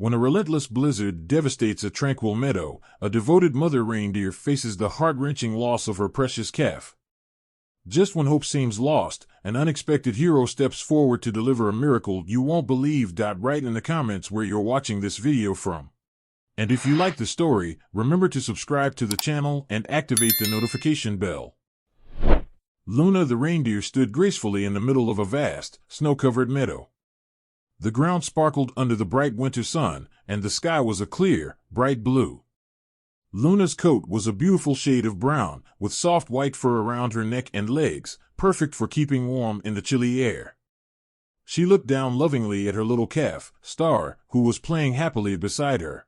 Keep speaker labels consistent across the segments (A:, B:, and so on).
A: When a relentless blizzard devastates a tranquil meadow, a devoted mother reindeer faces the heart-wrenching loss of her precious calf. Just when hope seems lost, an unexpected hero steps forward to deliver a miracle you won't believe. Write in the comments where you're watching this video from. And if you like the story, remember to subscribe to the channel and activate the notification bell. Luna the reindeer stood gracefully in the middle of a vast, snow-covered meadow. The ground sparkled under the bright winter sun, and the sky was a clear, bright blue. Luna's coat was a beautiful shade of brown, with soft white fur around her neck and legs, perfect for keeping warm in the chilly air. She looked down lovingly at her little calf, Star, who was playing happily beside her.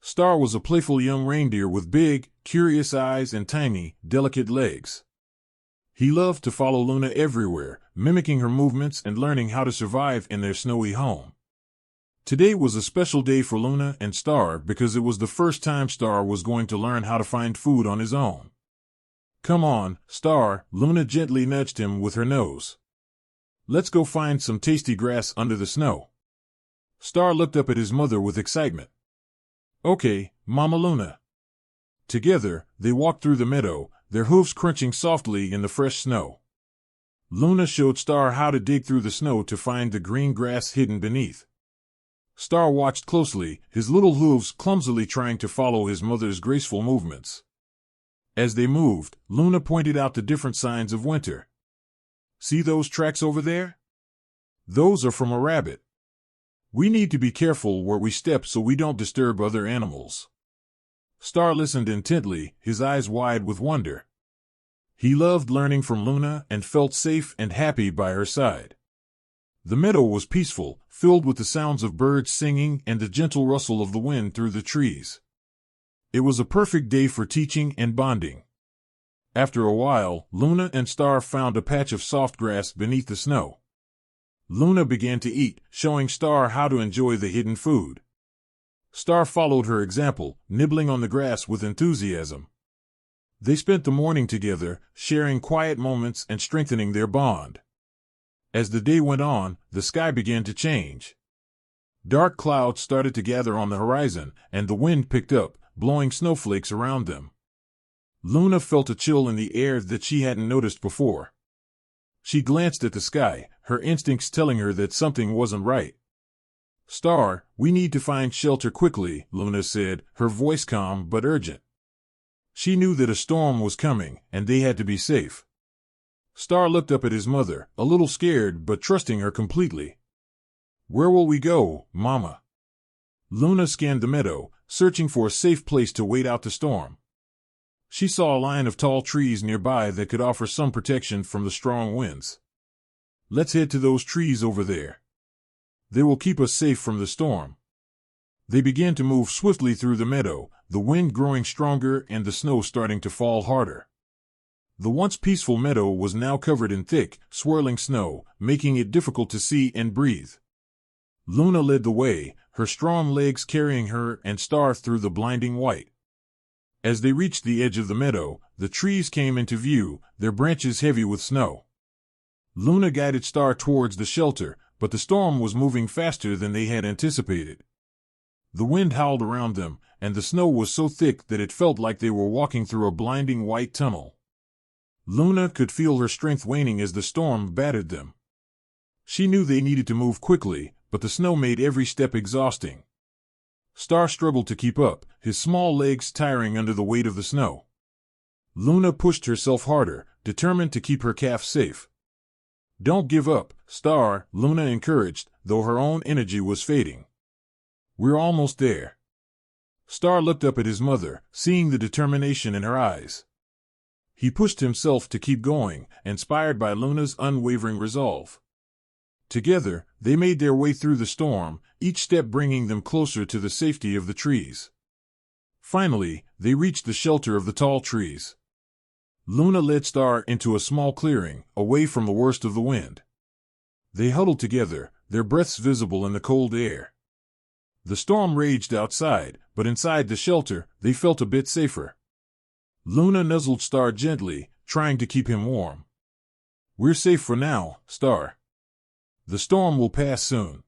A: Star was a playful young reindeer with big, curious eyes and tiny, delicate legs. He loved to follow Luna everywhere, mimicking her movements and learning how to survive in their snowy home. Today was a special day for Luna and Star because it was the first time Star was going to learn how to find food on his own. "Come on, Star," Luna gently nudged him with her nose. "Let's go find some tasty grass under the snow." Star looked up at his mother with excitement. "Okay, Mama Luna." Together, they walked through the meadow, their hooves crunching softly in the fresh snow. Luna showed Star how to dig through the snow to find the green grass hidden beneath. Star watched closely, his little hooves clumsily trying to follow his mother's graceful movements. As they moved, Luna pointed out the different signs of winter. "See those tracks over there? Those are from a rabbit. We need to be careful where we step so we don't disturb other animals." Star listened intently, his eyes wide with wonder. He loved learning from Luna and felt safe and happy by her side. The meadow was peaceful, filled with the sounds of birds singing and the gentle rustle of the wind through the trees. It was a perfect day for teaching and bonding. After a while, Luna and Star found a patch of soft grass beneath the snow. Luna began to eat, showing Star how to enjoy the hidden food. Star followed her example, nibbling on the grass with enthusiasm. They spent the morning together, sharing quiet moments and strengthening their bond. As the day went on, the sky began to change. Dark clouds started to gather on the horizon, and the wind picked up, blowing snowflakes around them. Luna felt a chill in the air that she hadn't noticed before. She glanced at the sky, her instincts telling her that something wasn't right. "Star, we need to find shelter quickly," Luna said, her voice calm but urgent. She knew that a storm was coming, and they had to be safe. Star looked up at his mother, a little scared but trusting her completely. "Where will we go, Mama?" Luna scanned the meadow, searching for a safe place to wait out the storm. She saw a line of tall trees nearby that could offer some protection from the strong winds. "Let's head to those trees over there. They will keep us safe from the storm." They began to move swiftly through the meadow, the wind growing stronger and the snow starting to fall harder. The once peaceful meadow was now covered in thick, swirling snow, making it difficult to see and breathe. Luna led the way, her strong legs carrying her and Star through the blinding white. As they reached the edge of the meadow, the trees came into view, their branches heavy with snow. Luna guided Star towards the shelter, but the storm was moving faster than they had anticipated. The wind howled around them, and the snow was so thick that it felt like they were walking through a blinding white tunnel. Luna could feel her strength waning as the storm battered them. She knew they needed to move quickly, but the snow made every step exhausting. Star struggled to keep up, his small legs tiring under the weight of the snow. Luna pushed herself harder, determined to keep her calf safe. "Don't give up, Star," Luna encouraged, though her own energy was fading. "We're almost there." Star looked up at his mother, seeing the determination in her eyes. He pushed himself to keep going, inspired by Luna's unwavering resolve. Together, they made their way through the storm, each step bringing them closer to the safety of the trees. Finally, they reached the shelter of the tall trees. Luna led Star into a small clearing, away from the worst of the wind. They huddled together, their breaths visible in the cold air. The storm raged outside, but inside the shelter, they felt a bit safer. Luna nuzzled Star gently, trying to keep him warm. "We're safe for now, Star. The storm will pass soon."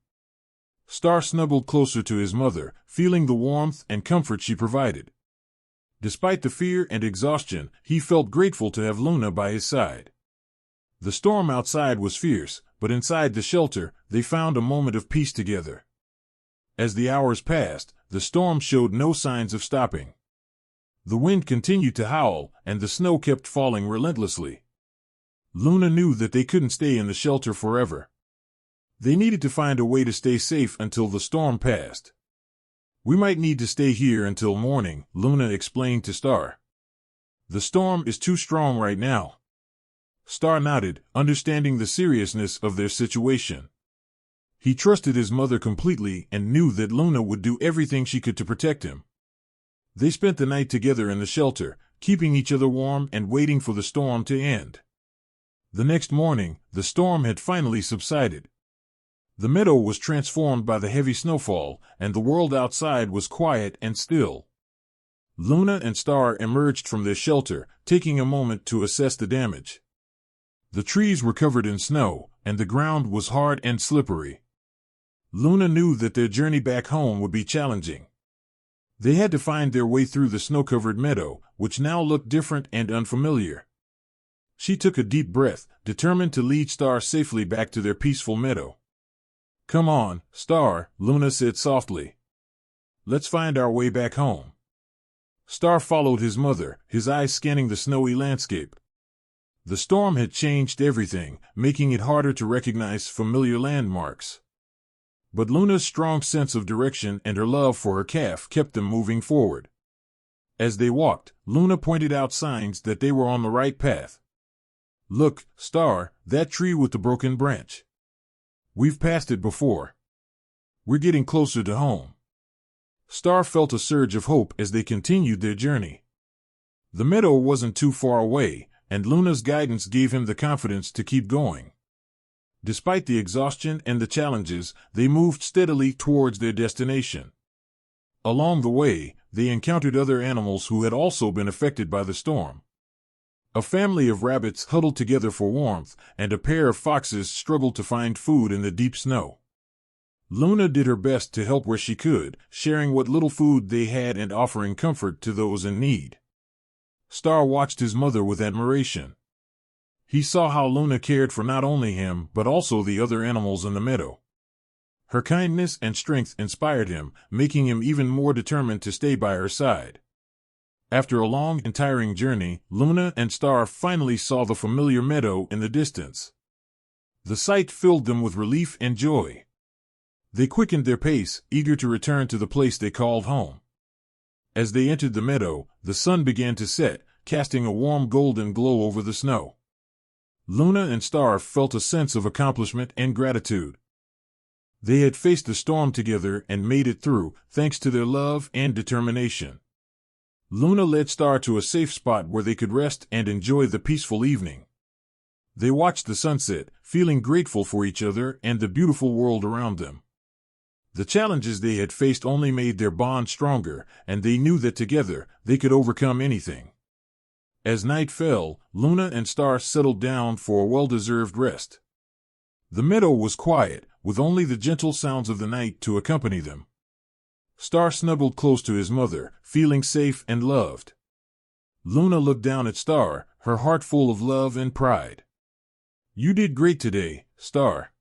A: Star snuggled closer to his mother, feeling the warmth and comfort she provided. Despite the fear and exhaustion, he felt grateful to have Luna by his side. The storm outside was fierce, but inside the shelter, they found a moment of peace together. As the hours passed, the storm showed no signs of stopping. The wind continued to howl, and the snow kept falling relentlessly. Luna knew that they couldn't stay in the shelter forever. They needed to find a way to stay safe until the storm passed. "We might need to stay here until morning," Luna explained to Star. "The storm is too strong right now." Star nodded, understanding the seriousness of their situation. He trusted his mother completely and knew that Luna would do everything she could to protect him. They spent the night together in the shelter, keeping each other warm and waiting for the storm to end. The next morning, the storm had finally subsided. The meadow was transformed by the heavy snowfall, and the world outside was quiet and still. Luna and Star emerged from their shelter, taking a moment to assess the damage. The trees were covered in snow, and the ground was hard and slippery. Luna knew that their journey back home would be challenging. They had to find their way through the snow-covered meadow, which now looked different and unfamiliar. She took a deep breath, determined to lead Star safely back to their peaceful meadow. "Come on, Star," Luna said softly. "Let's find our way back home." Star followed his mother, his eyes scanning the snowy landscape. The storm had changed everything, making it harder to recognize familiar landmarks. But Luna's strong sense of direction and her love for her calf kept them moving forward. As they walked, Luna pointed out signs that they were on the right path. "Look, Star, that tree with the broken branch. We've passed it before. We're getting closer to home." Star felt a surge of hope as they continued their journey. The meadow wasn't too far away, and Luna's guidance gave him the confidence to keep going. Despite the exhaustion and the challenges, they moved steadily towards their destination. Along the way, they encountered other animals who had also been affected by the storm. A family of rabbits huddled together for warmth, and a pair of foxes struggled to find food in the deep snow. Luna did her best to help where she could, sharing what little food they had and offering comfort to those in need. Star watched his mother with admiration. He saw how Luna cared for not only him but also the other animals in the meadow. Her kindness and strength inspired him, making him even more determined to stay by her side. After a long and tiring journey, Luna and Star finally saw the familiar meadow in the distance. The sight filled them with relief and joy. They quickened their pace, eager to return to the place they called home. As they entered the meadow, the sun began to set, casting a warm golden glow over the snow. Luna and Star felt a sense of accomplishment and gratitude. They had faced the storm together and made it through, thanks to their love and determination. Luna led Star to a safe spot where they could rest and enjoy the peaceful evening. They watched the sunset, feeling grateful for each other and the beautiful world around them. The challenges they had faced only made their bond stronger, and they knew that together they could overcome anything. As night fell, Luna and Star settled down for a well-deserved rest. The meadow was quiet, with only the gentle sounds of the night to accompany them. Star snuggled close to his mother, feeling safe and loved. Luna looked down at Star, her heart full of love and pride. "You did great today, Star.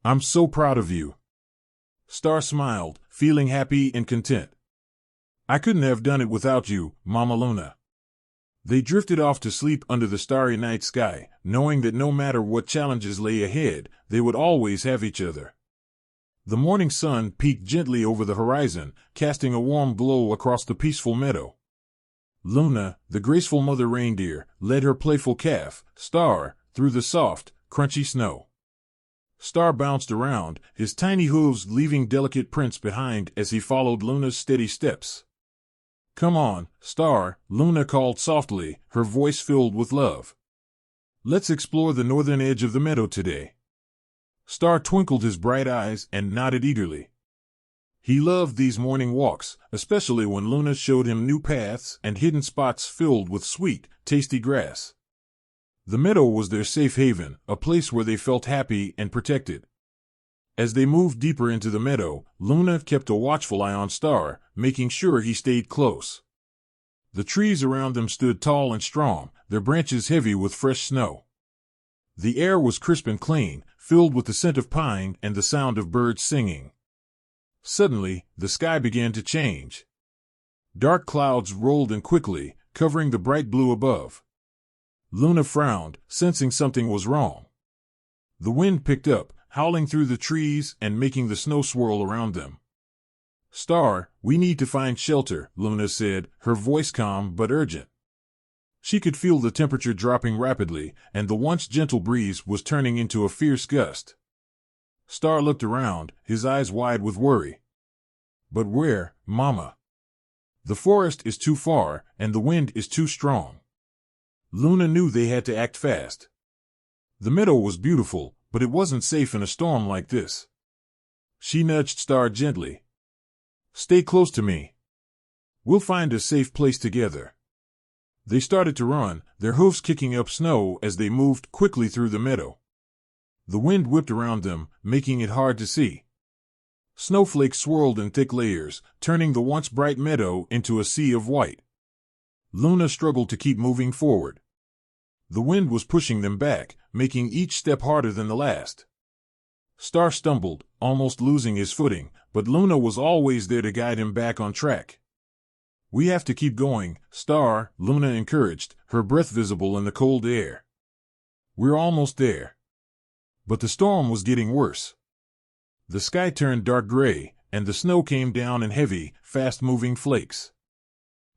A: I'm so proud of you." Star smiled, feeling happy and content. "I couldn't have done it without you, Mama Luna." They drifted off to sleep under the starry night sky, knowing that no matter what challenges lay ahead, they would always have each other. The morning sun peeked gently over the horizon, casting a warm glow across the peaceful meadow. Luna, the graceful mother reindeer, led her playful calf, Star, through the soft, crunchy snow. Star bounced around, his tiny hooves leaving delicate prints behind as he followed Luna's steady steps. "Come on, Star," Luna called softly, her voice filled with love. "Let's explore the northern edge of the meadow today." Star twinkled his bright eyes and nodded eagerly. He loved these morning walks, especially when Luna showed him new paths and hidden spots filled with sweet, tasty grass. The meadow was their safe haven, a place where they felt happy and protected. As they moved deeper into the meadow, Luna kept a watchful eye on Star, making sure he stayed close. The trees around them stood tall and strong, their branches heavy with fresh snow. The air was crisp and clean, filled with the scent of pine and the sound of birds singing. Suddenly, the sky began to change. Dark clouds rolled in quickly, covering the bright blue above. Luna frowned, sensing something was wrong. The wind picked up, howling through the trees and making the snow swirl around them. "Star, we need to find shelter," Luna said, her voice calm but urgent. She could feel the temperature dropping rapidly, and the once gentle breeze was turning into a fierce gust. Star looked around, his eyes wide with worry. "But where, Mama? The forest is too far, and the wind is too strong." Luna knew they had to act fast. The meadow was beautiful, but it wasn't safe in a storm like this. She nudged Star gently. "Stay close to me. We'll find a safe place together." They started to run, their hoofs kicking up snow as they moved quickly through the meadow. The wind whipped around them, making it hard to see. Snowflakes swirled in thick layers, turning the once bright meadow into a sea of white. Luna struggled to keep moving forward. The wind was pushing them back, making each step harder than the last. Star stumbled, almost losing his footing, but Luna was always there to guide him back on track. "We have to keep going, Star," Luna encouraged, her breath visible in the cold air. "We're almost there." But the storm was getting worse. The sky turned dark gray, and the snow came down in heavy, fast-moving flakes.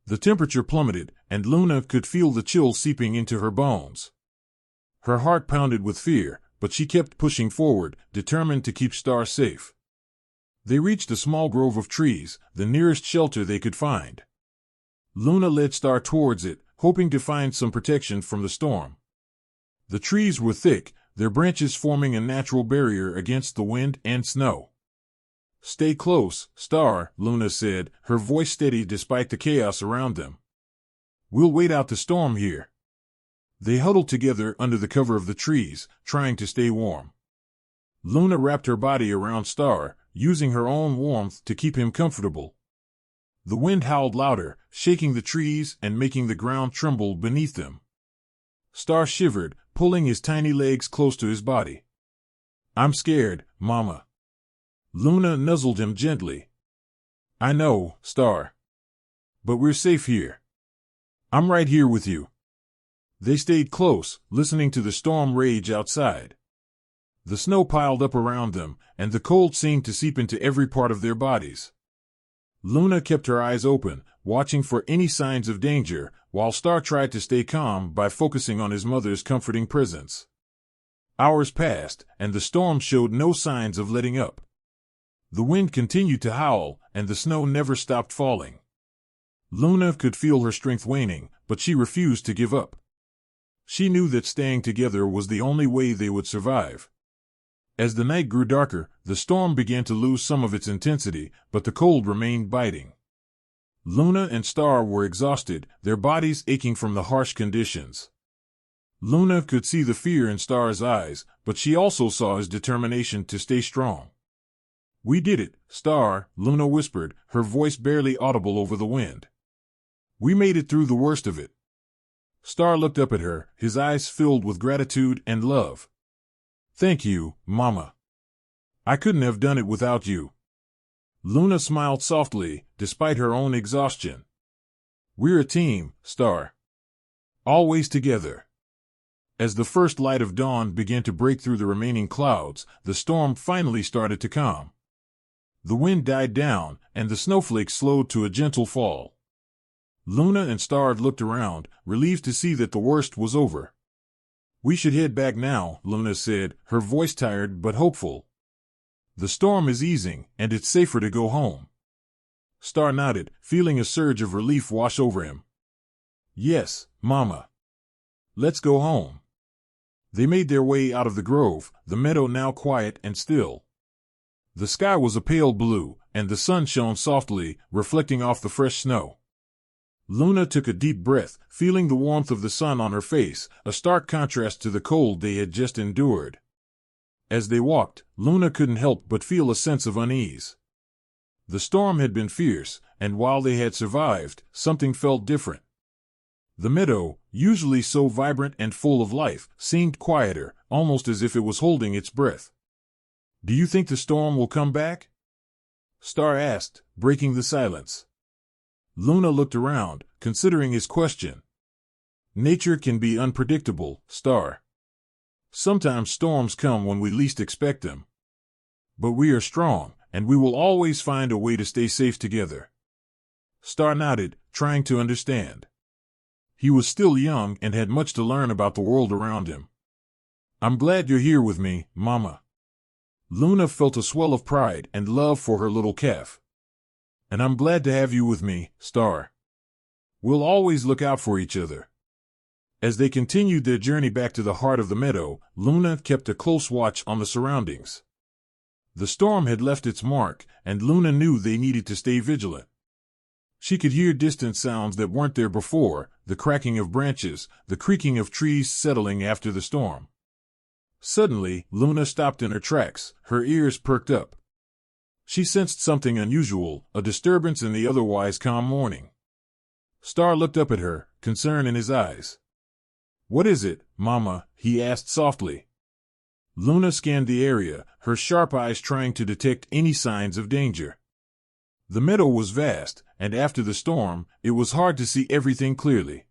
A: The temperature plummeted, and Luna could feel the chill seeping into her bones. Her heart pounded with fear, but she kept pushing forward, determined to keep Star safe. They reached a small grove of trees, the nearest shelter they could find. Luna led Star towards it, hoping to find some protection from the storm. The trees were thick, their branches forming a natural barrier against the wind and snow. "Stay close, Star," Luna said, her voice steady despite the chaos around them. "We'll wait out the storm here." They huddled together under the cover of the trees, trying to stay warm. Luna wrapped her body around Star, using her own warmth to keep him comfortable. The wind howled louder, shaking the trees and making the ground tremble beneath them. Star shivered, pulling his tiny legs close to his body. "I'm scared, Mama." Luna nuzzled him gently. "I know, Star. But we're safe here. I'm right here with you." They stayed close, listening to the storm rage outside. The snow piled up around them, and the cold seemed to seep into every part of their bodies. Luna kept her eyes open, watching for any signs of danger, while Star tried to stay calm by focusing on his mother's comforting presence. Hours passed, and the storm showed no signs of letting up. The wind continued to howl, and the snow never stopped falling. Luna could feel her strength waning, but she refused to give up. She knew that staying together was the only way they would survive. As the night grew darker, the storm began to lose some of its intensity, but the cold remained biting. Luna and Star were exhausted, their bodies aching from the harsh conditions. Luna could see the fear in Star's eyes, but she also saw his determination to stay strong. "We did it, Star," Luna whispered, her voice barely audible over the wind. "We made it through the worst of it." Star looked up at her, his eyes filled with gratitude and love. "Thank you, Mama. I couldn't have done it without you." Luna smiled softly, despite her own exhaustion. "We're a team, Star. Always together." As the first light of dawn began to break through the remaining clouds, the storm finally started to calm. The wind died down, and the snowflakes slowed to a gentle fall. Luna and Star looked around, relieved to see that the worst was over. "We should head back now," Luna said, her voice tired but hopeful. "The storm is easing, and it's safer to go home." Star nodded, feeling a surge of relief wash over him. "Yes, Mama. Let's go home." They made their way out of the grove, the meadow now quiet and still. The sky was a pale blue, and the sun shone softly, reflecting off the fresh snow. Luna took a deep breath, feeling the warmth of the sun on her face, a stark contrast to the cold they had just endured. As they walked, Luna couldn't help but feel a sense of unease. The storm had been fierce, and while they had survived, something felt different. The meadow, usually so vibrant and full of life, seemed quieter, almost as if it was holding its breath. "Do you think the storm will come back?" Star asked, breaking the silence. Luna looked around, considering his question. "Nature can be unpredictable, Star. Sometimes storms come when we least expect them. But we are strong, and we will always find a way to stay safe together." Star nodded, trying to understand. He was still young and had much to learn about the world around him. "I'm glad you're here with me, Mama." Luna felt a swell of pride and love for her little calf. "And I'm glad to have you with me, Star. We'll always look out for each other." As they continued their journey back to the heart of the meadow, Luna kept a close watch on the surroundings. The storm had left its mark, and Luna knew they needed to stay vigilant. She could hear distant sounds that weren't there before, the cracking of branches, the creaking of trees settling after the storm. Suddenly, Luna stopped in her tracks, her ears perked up. She sensed something unusual, a disturbance in the otherwise calm morning. Star looked up at her, concern in his eyes. "What is it, Mama?" he asked softly. Luna scanned the area, her sharp eyes trying to detect any signs of danger. The meadow was vast, and after the storm, it was hard to see everything clearly.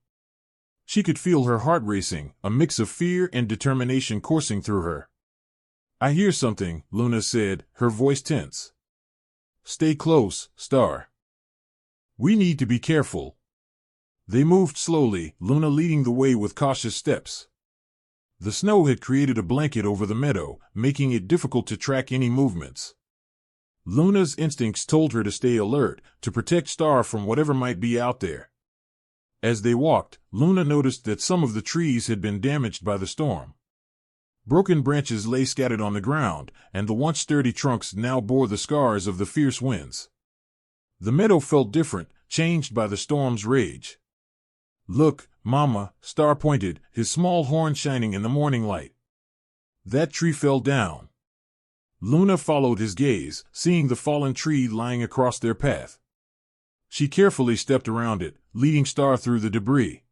A: She could feel her heart racing, a mix of fear and determination coursing through her. "I hear something," Luna said, her voice tense. "Stay close, Star. We need to be careful." They moved slowly, Luna leading the way with cautious steps. The snow had created a blanket over the meadow, making it difficult to track any movements. Luna's instincts told her to stay alert, to protect Star from whatever might be out there. As they walked, Luna noticed that some of the trees had been damaged by the storm. Broken branches lay scattered on the ground, and the once sturdy trunks now bore the scars of the fierce winds. The meadow felt different, changed by the storm's rage. "Look, Mama," Star pointed, his small horn shining in the morning light. "That tree fell down." Luna followed his gaze, seeing the fallen tree lying across their path. She carefully stepped around it, leading Star through the debris.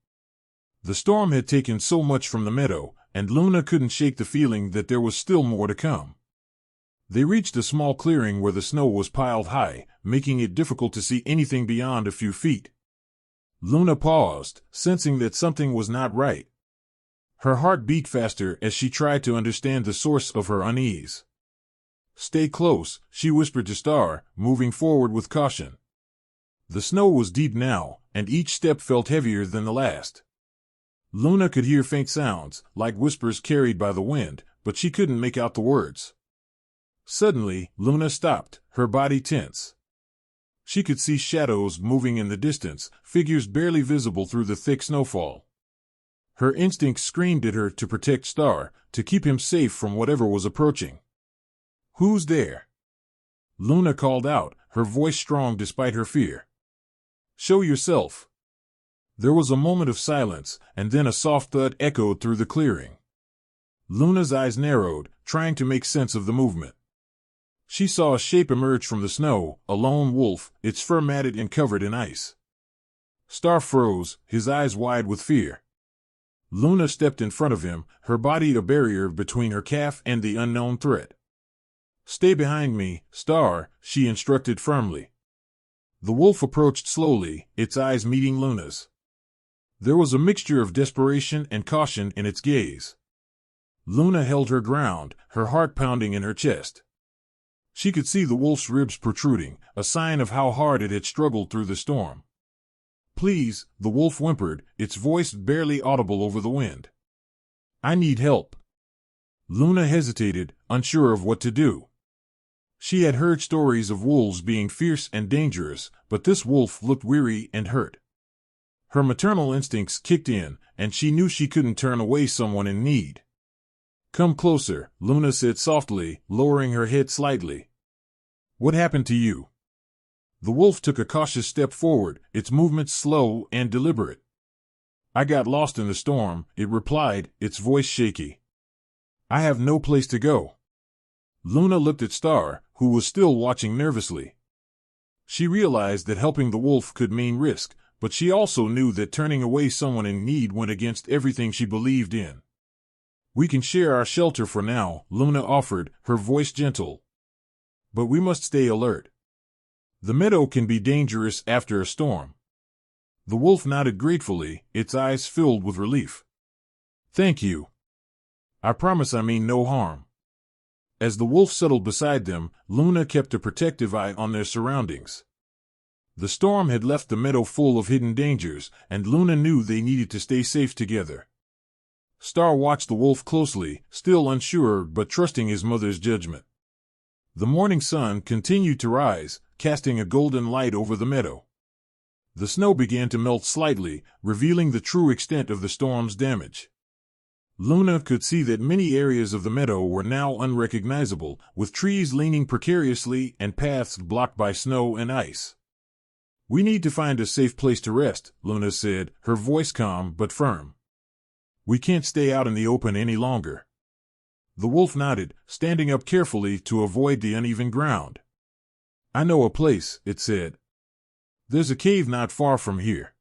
A: The storm had taken so much from the meadow, and Luna couldn't shake the feeling that there was still more to come. They reached a small clearing where the snow was piled high, making it difficult to see anything beyond a few feet. Luna paused, sensing that something was not right. Her heart beat faster as she tried to understand the source of her unease. "Stay close," she whispered to Star, moving forward with caution. The snow was deep now, and each step felt heavier than the last. Luna could hear faint sounds, like whispers carried by the wind, but she couldn't make out the words. Suddenly, Luna stopped, her body tense. She could see shadows moving in the distance, figures barely visible through the thick snowfall. Her instincts screamed at her to protect Star, to keep him safe from whatever was approaching. "Who's there?" Luna called out, her voice strong despite her fear. "Show yourself." There was a moment of silence, and then a soft thud echoed through the clearing. Luna's eyes narrowed, trying to make sense of the movement. She saw a shape emerge from the snow, a lone wolf, its fur matted and covered in ice. Star froze, his eyes wide with fear. Luna stepped in front of him, her body a barrier between her calf and the unknown threat. "Stay behind me, Star," she instructed firmly. The wolf approached slowly, its eyes meeting Luna's. There was a mixture of desperation and caution in its gaze. Luna held her ground, her heart pounding in her chest. She could see the wolf's ribs protruding, a sign of how hard it had struggled through the storm. "Please," the wolf whimpered, its voice barely audible over the wind. "I need help." Luna hesitated, unsure of what to do. She had heard stories of wolves being fierce and dangerous, but this wolf looked weary and hurt. Her maternal instincts kicked in, and she knew she couldn't turn away someone in need. "Come closer," Luna said softly, lowering her head slightly. "What happened to you?" The wolf took a cautious step forward, its movements slow and deliberate. "I got lost in the storm," it replied, its voice shaky. "I have no place to go. Luna looked at Star, who was still watching nervously. She realized that helping the wolf could mean risk, but she also knew that turning away someone in need went against everything she believed in. "We can share our shelter for now," Luna offered, her voice gentle. "But we must stay alert. The meadow can be dangerous after a storm." The wolf nodded gratefully, its eyes filled with relief. "Thank you. I promise I mean no harm." As the wolf settled beside them, Luna kept a protective eye on their surroundings. The storm had left the meadow full of hidden dangers, and Luna knew they needed to stay safe together. Star watched the wolf closely, still unsure but trusting his mother's judgment. The morning sun continued to rise, casting a golden light over the meadow. The snow began to melt slightly, revealing the true extent of the storm's damage. Luna could see that many areas of the meadow were now unrecognizable, with trees leaning precariously and paths blocked by snow and ice. "We need to find a safe place to rest," Luna said, her voice calm but firm. "We can't stay out in the open any longer." The wolf nodded, standing up carefully to avoid the uneven ground. "I know a place," it said. "There's a cave not far from here.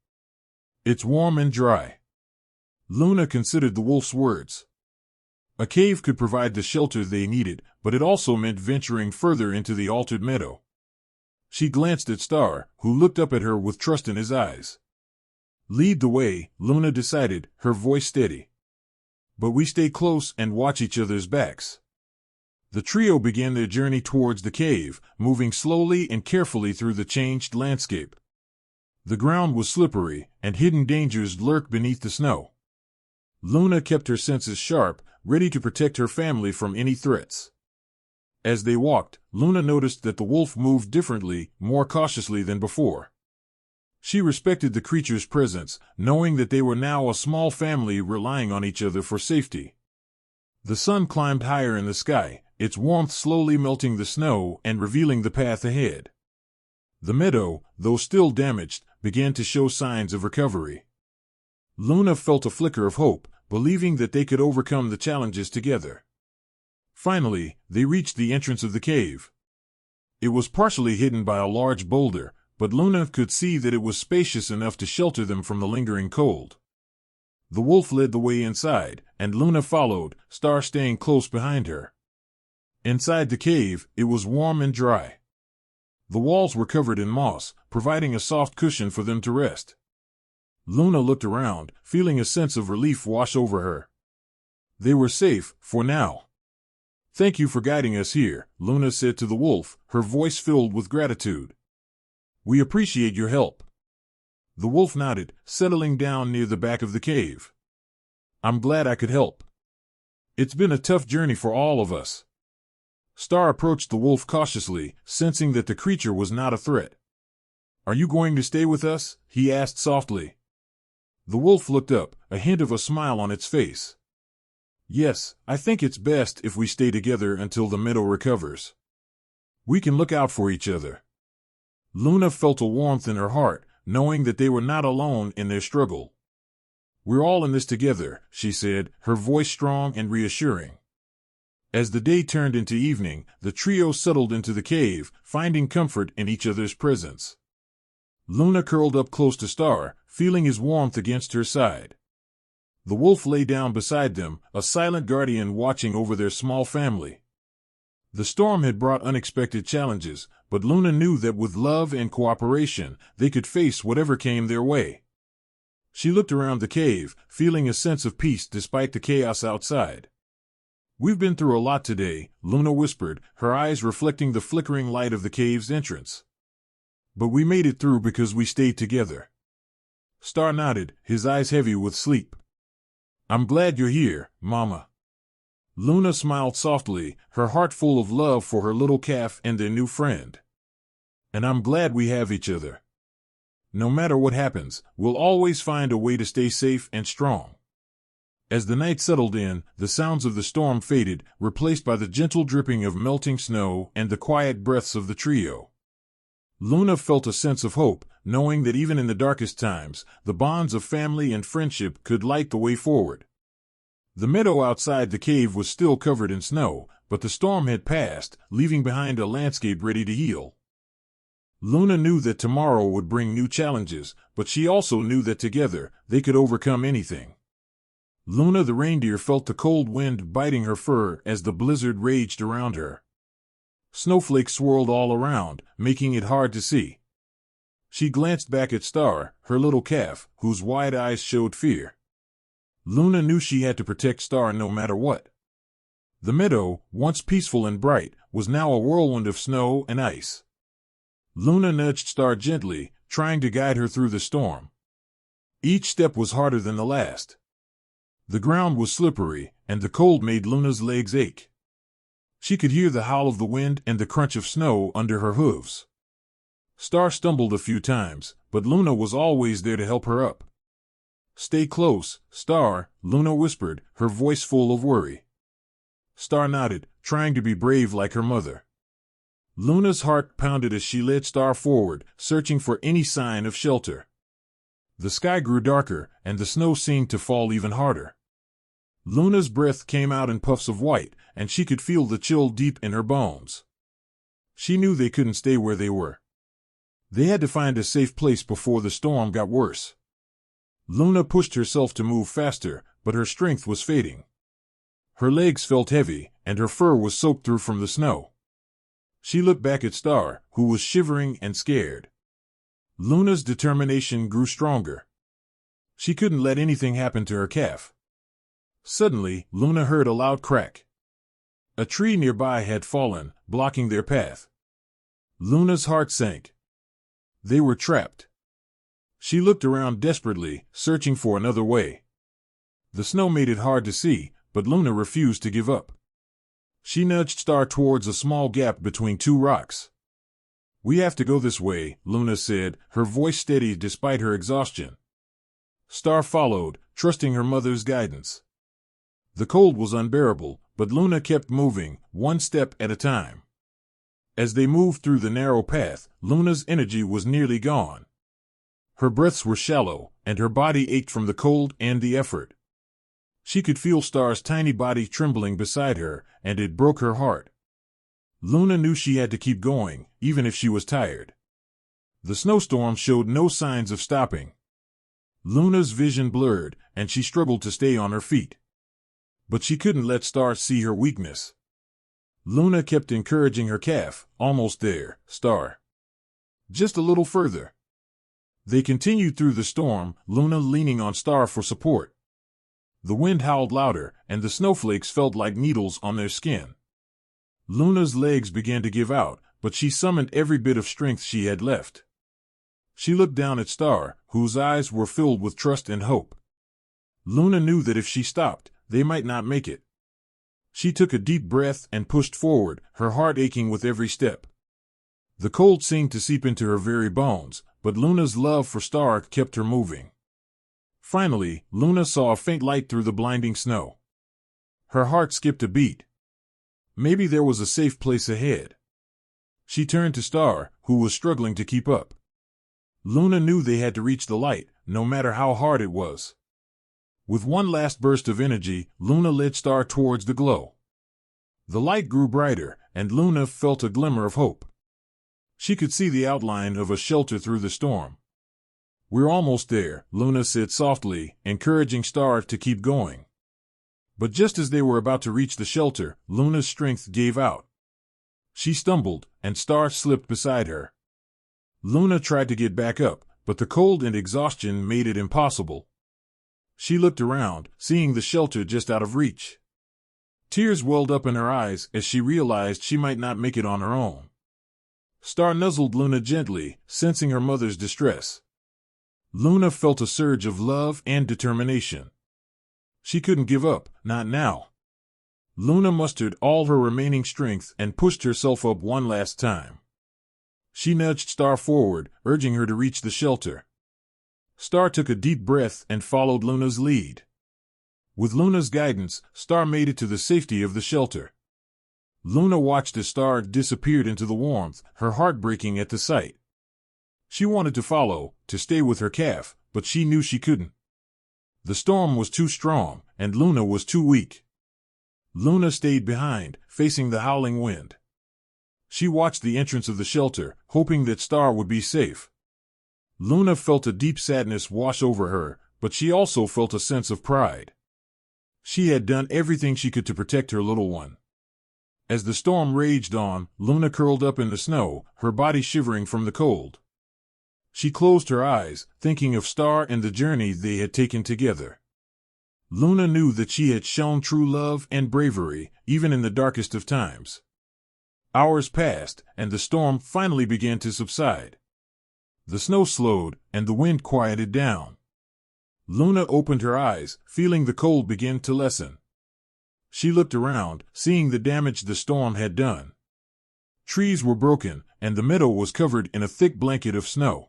A: It's warm and dry." Luna considered the wolf's words. A cave could provide the shelter they needed, but it also meant venturing further into the altered meadow. She glanced at Star, who looked up at her with trust in his eyes. "Lead the way," Luna decided, her voice steady. "But we stay close and watch each other's backs." The trio began their journey towards the cave, moving slowly and carefully through the changed landscape. The ground was slippery, and hidden dangers lurked beneath the snow. Luna kept her senses sharp, ready to protect her family from any threats. As they walked, Luna noticed that the wolf moved differently, more cautiously than before. She respected the creature's presence, knowing that they were now a small family relying on each other for safety. The sun climbed higher in the sky, its warmth slowly melting the snow and revealing the path ahead. The meadow, though still damaged, began to show signs of recovery. Luna felt a flicker of hope, believing that they could overcome the challenges together. Finally, they reached the entrance of the cave. It was partially hidden by a large boulder, but Luna could see that it was spacious enough to shelter them from the lingering cold. The wolf led the way inside, and Luna followed, Star staying close behind her. Inside the cave, it was warm and dry. The walls were covered in moss, providing a soft cushion for them to rest. Luna looked around, feeling a sense of relief wash over her. They were safe, for now. "Thank you for guiding us here," Luna said to the wolf, her voice filled with gratitude. "We appreciate your help." The wolf nodded, settling down near the back of the cave. "I'm glad I could help. It's been a tough journey for all of us." Star approached the wolf cautiously, sensing that the creature was not a threat. "Are you going to stay with us?" he asked softly. The wolf looked up, a hint of a smile on its face. "Yes, I think it's best if we stay together until the meadow recovers. We can look out for each other." Luna felt a warmth in her heart, knowing that they were not alone in their struggle. "We're all in this together," she said, her voice strong and reassuring. As the day turned into evening, the trio settled into the cave, finding comfort in each other's presence. Luna curled up close to Star, feeling his warmth against her side. The wolf lay down beside them, a silent guardian watching over their small family. The storm had brought unexpected challenges, but Luna knew that with love and cooperation, they could face whatever came their way. She looked around the cave, feeling a sense of peace despite the chaos outside. "We've been through a lot today," Luna whispered, her eyes reflecting the flickering light of the cave's entrance. "But we made it through because we stayed together." Star nodded, his eyes heavy with sleep. "I'm glad you're here, Mama." Luna smiled softly, her heart full of love for her little calf and their new friend. "And I'm glad we have each other. No matter what happens, we'll always find a way to stay safe and strong." As the night settled in, the sounds of the storm faded, replaced by the gentle dripping of melting snow and the quiet breaths of the trio. Luna felt a sense of hope, knowing that even in the darkest times, the bonds of family and friendship could light the way forward. The meadow outside the cave was still covered in snow, but the storm had passed, leaving behind a landscape ready to heal. Luna knew that tomorrow would bring new challenges, but she also knew that together, they could overcome anything. Luna the reindeer felt the cold wind biting her fur as the blizzard raged around her. Snowflakes swirled all around, making it hard to see. She glanced back at Star, her little calf, whose wide eyes showed fear. Luna knew she had to protect Star no matter what. The meadow, once peaceful and bright, was now a whirlwind of snow and ice. Luna nudged Star gently, trying to guide her through the storm. Each step was harder than the last. The ground was slippery, and the cold made Luna's legs ache. She could hear the howl of the wind and the crunch of snow under her hooves. Star stumbled a few times, but Luna was always there to help her up. "Stay close, Star," Luna whispered, her voice full of worry. Star nodded, trying to be brave like her mother. Luna's heart pounded as she led Star forward, searching for any sign of shelter. The sky grew darker, and the snow seemed to fall even harder. Luna's breath came out in puffs of white, and she could feel the chill deep in her bones. She knew they couldn't stay where they were. They had to find a safe place before the storm got worse. Luna pushed herself to move faster, but her strength was fading. Her legs felt heavy, and her fur was soaked through from the snow. She looked back at Star, who was shivering and scared. Luna's determination grew stronger. She couldn't let anything happen to her calf. Suddenly, Luna heard a loud crack. A tree nearby had fallen, blocking their path. Luna's heart sank. They were trapped. She looked around desperately, searching for another way. The snow made it hard to see, but Luna refused to give up. She nudged Star towards a small gap between two rocks. "We have to go this way," Luna said, her voice steady despite her exhaustion. Star followed, trusting her mother's guidance. The cold was unbearable, but Luna kept moving, one step at a time. As they moved through the narrow path, Luna's energy was nearly gone. Her breaths were shallow, and her body ached from the cold and the effort. She could feel Star's tiny body trembling beside her, and it broke her heart. Luna knew she had to keep going, even if she was tired. The snowstorm showed no signs of stopping. Luna's vision blurred, and she struggled to stay on her feet. But she couldn't let Star see her weakness. Luna kept encouraging her calf, "Almost there, Star. Just a little further." They continued through the storm, Luna leaning on Star for support. The wind howled louder, and the snowflakes felt like needles on their skin. Luna's legs began to give out, but she summoned every bit of strength she had left. She looked down at Star, whose eyes were filled with trust and hope. Luna knew that if she stopped, they might not make it. She took a deep breath and pushed forward, her heart aching with every step. The cold seemed to seep into her very bones, but Luna's love for Star kept her moving. Finally, Luna saw a faint light through the blinding snow. Her heart skipped a beat. Maybe there was a safe place ahead. She turned to Star, who was struggling to keep up. Luna knew they had to reach the light, no matter how hard it was. With one last burst of energy, Luna led Star towards the glow. The light grew brighter, and Luna felt a glimmer of hope. She could see the outline of a shelter through the storm. "We're almost there," Luna said softly, encouraging Star to keep going. But just as they were about to reach the shelter, Luna's strength gave out. She stumbled, and Star slipped beside her. Luna tried to get back up, but the cold and exhaustion made it impossible. She looked around, seeing the shelter just out of reach. Tears welled up in her eyes as she realized she might not make it on her own. Star nuzzled Luna gently, sensing her mother's distress. Luna felt a surge of love and determination. She couldn't give up, not now. Luna mustered all her remaining strength and pushed herself up one last time. She nudged Star forward, urging her to reach the shelter. Star took a deep breath and followed Luna's lead. With Luna's guidance, Star made it to the safety of the shelter. Luna watched as Star disappeared into the warmth, her heart breaking at the sight. She wanted to follow, to stay with her calf, but she knew she couldn't. The storm was too strong, and Luna was too weak. Luna stayed behind, facing the howling wind. She watched the entrance of the shelter, hoping that Star would be safe. Luna felt a deep sadness wash over her, but she also felt a sense of pride. She had done everything she could to protect her little one. As the storm raged on, Luna curled up in the snow, her body shivering from the cold. She closed her eyes, thinking of Star and the journey they had taken together. Luna knew that she had shown true love and bravery, even in the darkest of times. Hours passed, and the storm finally began to subside. The snow slowed, and the wind quieted down. Luna opened her eyes, feeling the cold begin to lessen. She looked around, seeing the damage the storm had done. Trees were broken, and the meadow was covered in a thick blanket of snow.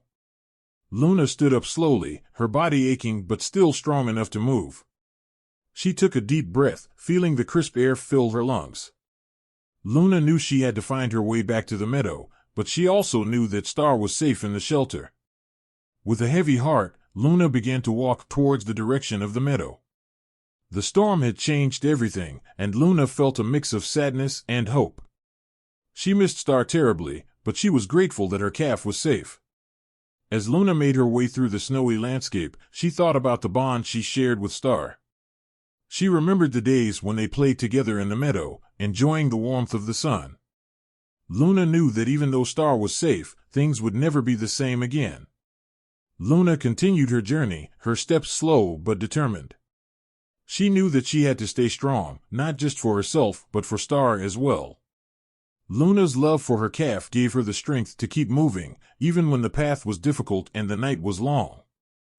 A: Luna stood up slowly, her body aching but still strong enough to move. She took a deep breath, feeling the crisp air fill her lungs. Luna knew she had to find her way back to the meadow, but she also knew that Star was safe in the shelter. With a heavy heart, Luna began to walk towards the direction of the meadow. The storm had changed everything, and Luna felt a mix of sadness and hope. She missed Star terribly, but she was grateful that her calf was safe. As Luna made her way through the snowy landscape, she thought about the bond she shared with Star. She remembered the days when they played together in the meadow, enjoying the warmth of the sun. Luna knew that even though Star was safe, things would never be the same again. Luna continued her journey, her steps slow but determined. She knew that she had to stay strong, not just for herself but for Star as well. Luna's love for her calf gave her the strength to keep moving, even when the path was difficult and the night was long.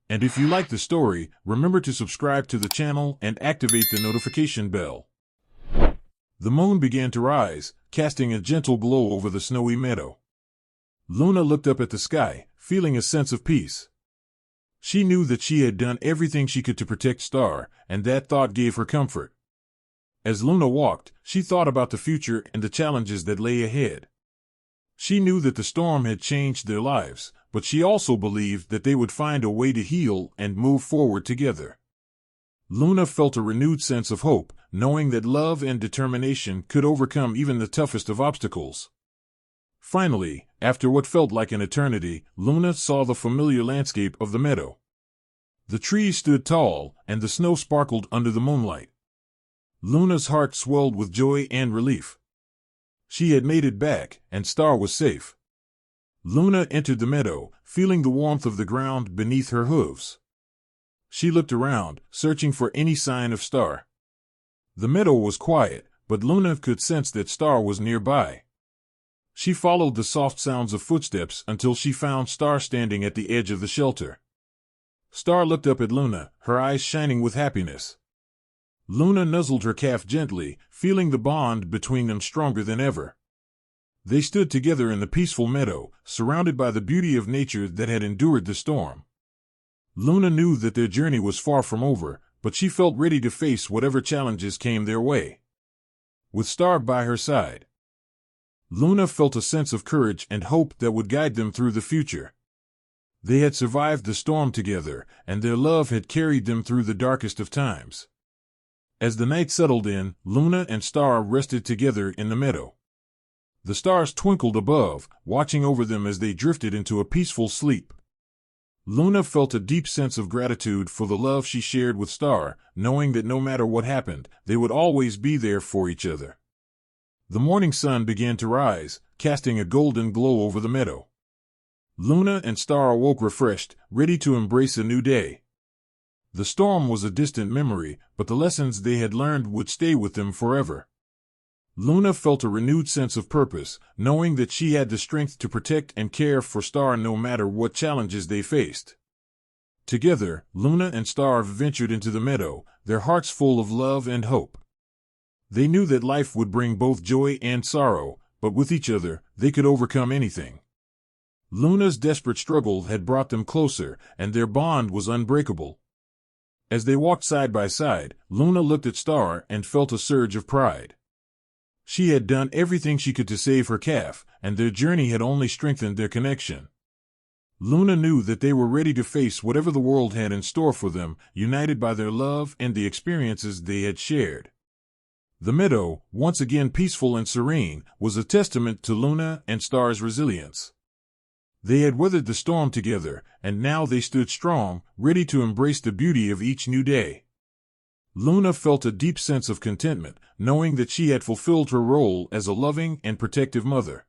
A: And if you like the story, remember to subscribe to the channel and activate the notification bell. The moon began to rise, casting a gentle glow over the snowy meadow. Luna looked up at the sky, feeling a sense of peace. She knew that she had done everything she could to protect Star, and that thought gave her comfort. As Luna walked, she thought about the future and the challenges that lay ahead. She knew that the storm had changed their lives, but she also believed that they would find a way to heal and move forward together. Luna felt a renewed sense of hope, knowing that love and determination could overcome even the toughest of obstacles. Finally, after what felt like an eternity, Luna saw the familiar landscape of the meadow. The trees stood tall, and the snow sparkled under the moonlight. Luna's heart swelled with joy and relief. She had made it back, and Star was safe. Luna entered the meadow, feeling the warmth of the ground beneath her hooves. She looked around, searching for any sign of Star. The meadow was quiet, but Luna could sense that Star was nearby. She followed the soft sounds of footsteps until she found Star standing at the edge of the shelter. Star looked up at Luna, her eyes shining with happiness. Luna nuzzled her calf gently, feeling the bond between them stronger than ever. They stood together in the peaceful meadow, surrounded by the beauty of nature that had endured the storm. Luna knew that their journey was far from over, but she felt ready to face whatever challenges came their way. With Star by her side, Luna felt a sense of courage and hope that would guide them through the future. They had survived the storm together, and their love had carried them through the darkest of times. As the night settled in, Luna and Star rested together in the meadow. The stars twinkled above, watching over them as they drifted into a peaceful sleep. Luna felt a deep sense of gratitude for the love she shared with Star, knowing that no matter what happened, they would always be there for each other. The morning sun began to rise, casting a golden glow over the meadow. Luna and Star awoke refreshed, ready to embrace a new day. The storm was a distant memory, but the lessons they had learned would stay with them forever. Luna felt a renewed sense of purpose, knowing that she had the strength to protect and care for Star no matter what challenges they faced. Together, Luna and Star ventured into the meadow, their hearts full of love and hope. They knew that life would bring both joy and sorrow, but with each other, they could overcome anything. Luna's desperate struggle had brought them closer, and their bond was unbreakable. As they walked side by side, Luna looked at Star and felt a surge of pride. She had done everything she could to save her calf, and their journey had only strengthened their connection. Luna knew that they were ready to face whatever the world had in store for them, united by their love and the experiences they had shared. The meadow, once again peaceful and serene, was a testament to Luna and Star's resilience. They had weathered the storm together, and now they stood strong, ready to embrace the beauty of each new day. Luna felt a deep sense of contentment, knowing that she had fulfilled her role as a loving and protective mother.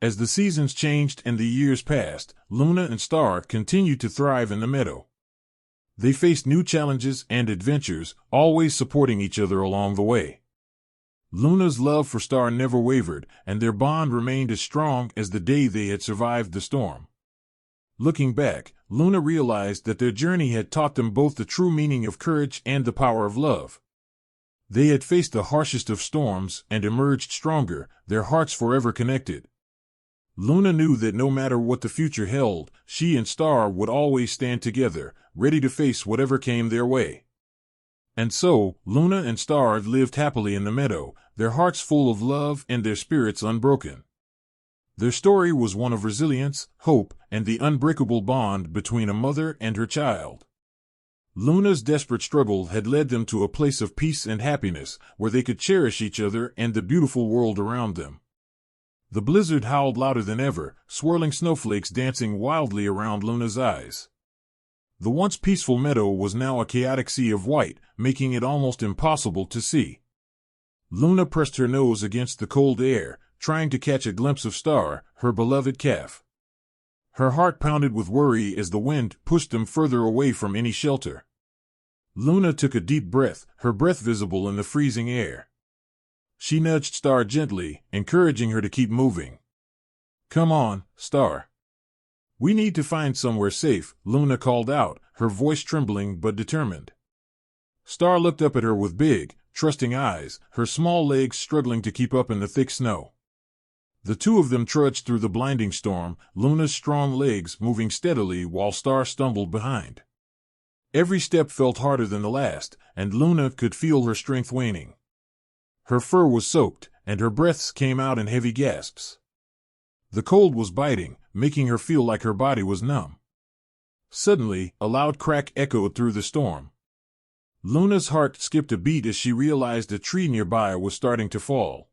A: As the seasons changed and the years passed, Luna and Star continued to thrive in the meadow. They faced new challenges and adventures, always supporting each other along the way. Luna's love for Star never wavered, and their bond remained as strong as the day they had survived the storm. Looking back, Luna realized that their journey had taught them both the true meaning of courage and the power of love. They had faced the harshest of storms and emerged stronger, their hearts forever connected. Luna knew that no matter what the future held, she and Star would always stand together, ready to face whatever came their way. And so, Luna and Star lived happily in the meadow, their hearts full of love and their spirits unbroken. Their story was one of resilience, hope, and the unbreakable bond between a mother and her child. Luna's desperate struggle had led them to a place of peace and happiness, where they could cherish each other and the beautiful world around them. The blizzard howled louder than ever, swirling snowflakes dancing wildly around Luna's eyes. The once peaceful meadow was now a chaotic sea of white, making it almost impossible to see. Luna pressed her nose against the cold air, trying to catch a glimpse of Star, her beloved calf. Her heart pounded with worry as the wind pushed them further away from any shelter. Luna took a deep breath, her breath visible in the freezing air. She nudged Star gently, encouraging her to keep moving. "Come on, Star. We need to find somewhere safe," Luna called out, her voice trembling but determined. Star looked up at her with big, trusting eyes, her small legs struggling to keep up in the thick snow. The two of them trudged through the blinding storm, Luna's strong legs moving steadily while Star stumbled behind. Every step felt harder than the last, and Luna could feel her strength waning. Her fur was soaked, and her breaths came out in heavy gasps. The cold was biting, making her feel like her body was numb. Suddenly, a loud crack echoed through the storm. Luna's heart skipped a beat as she realized a tree nearby was starting to fall.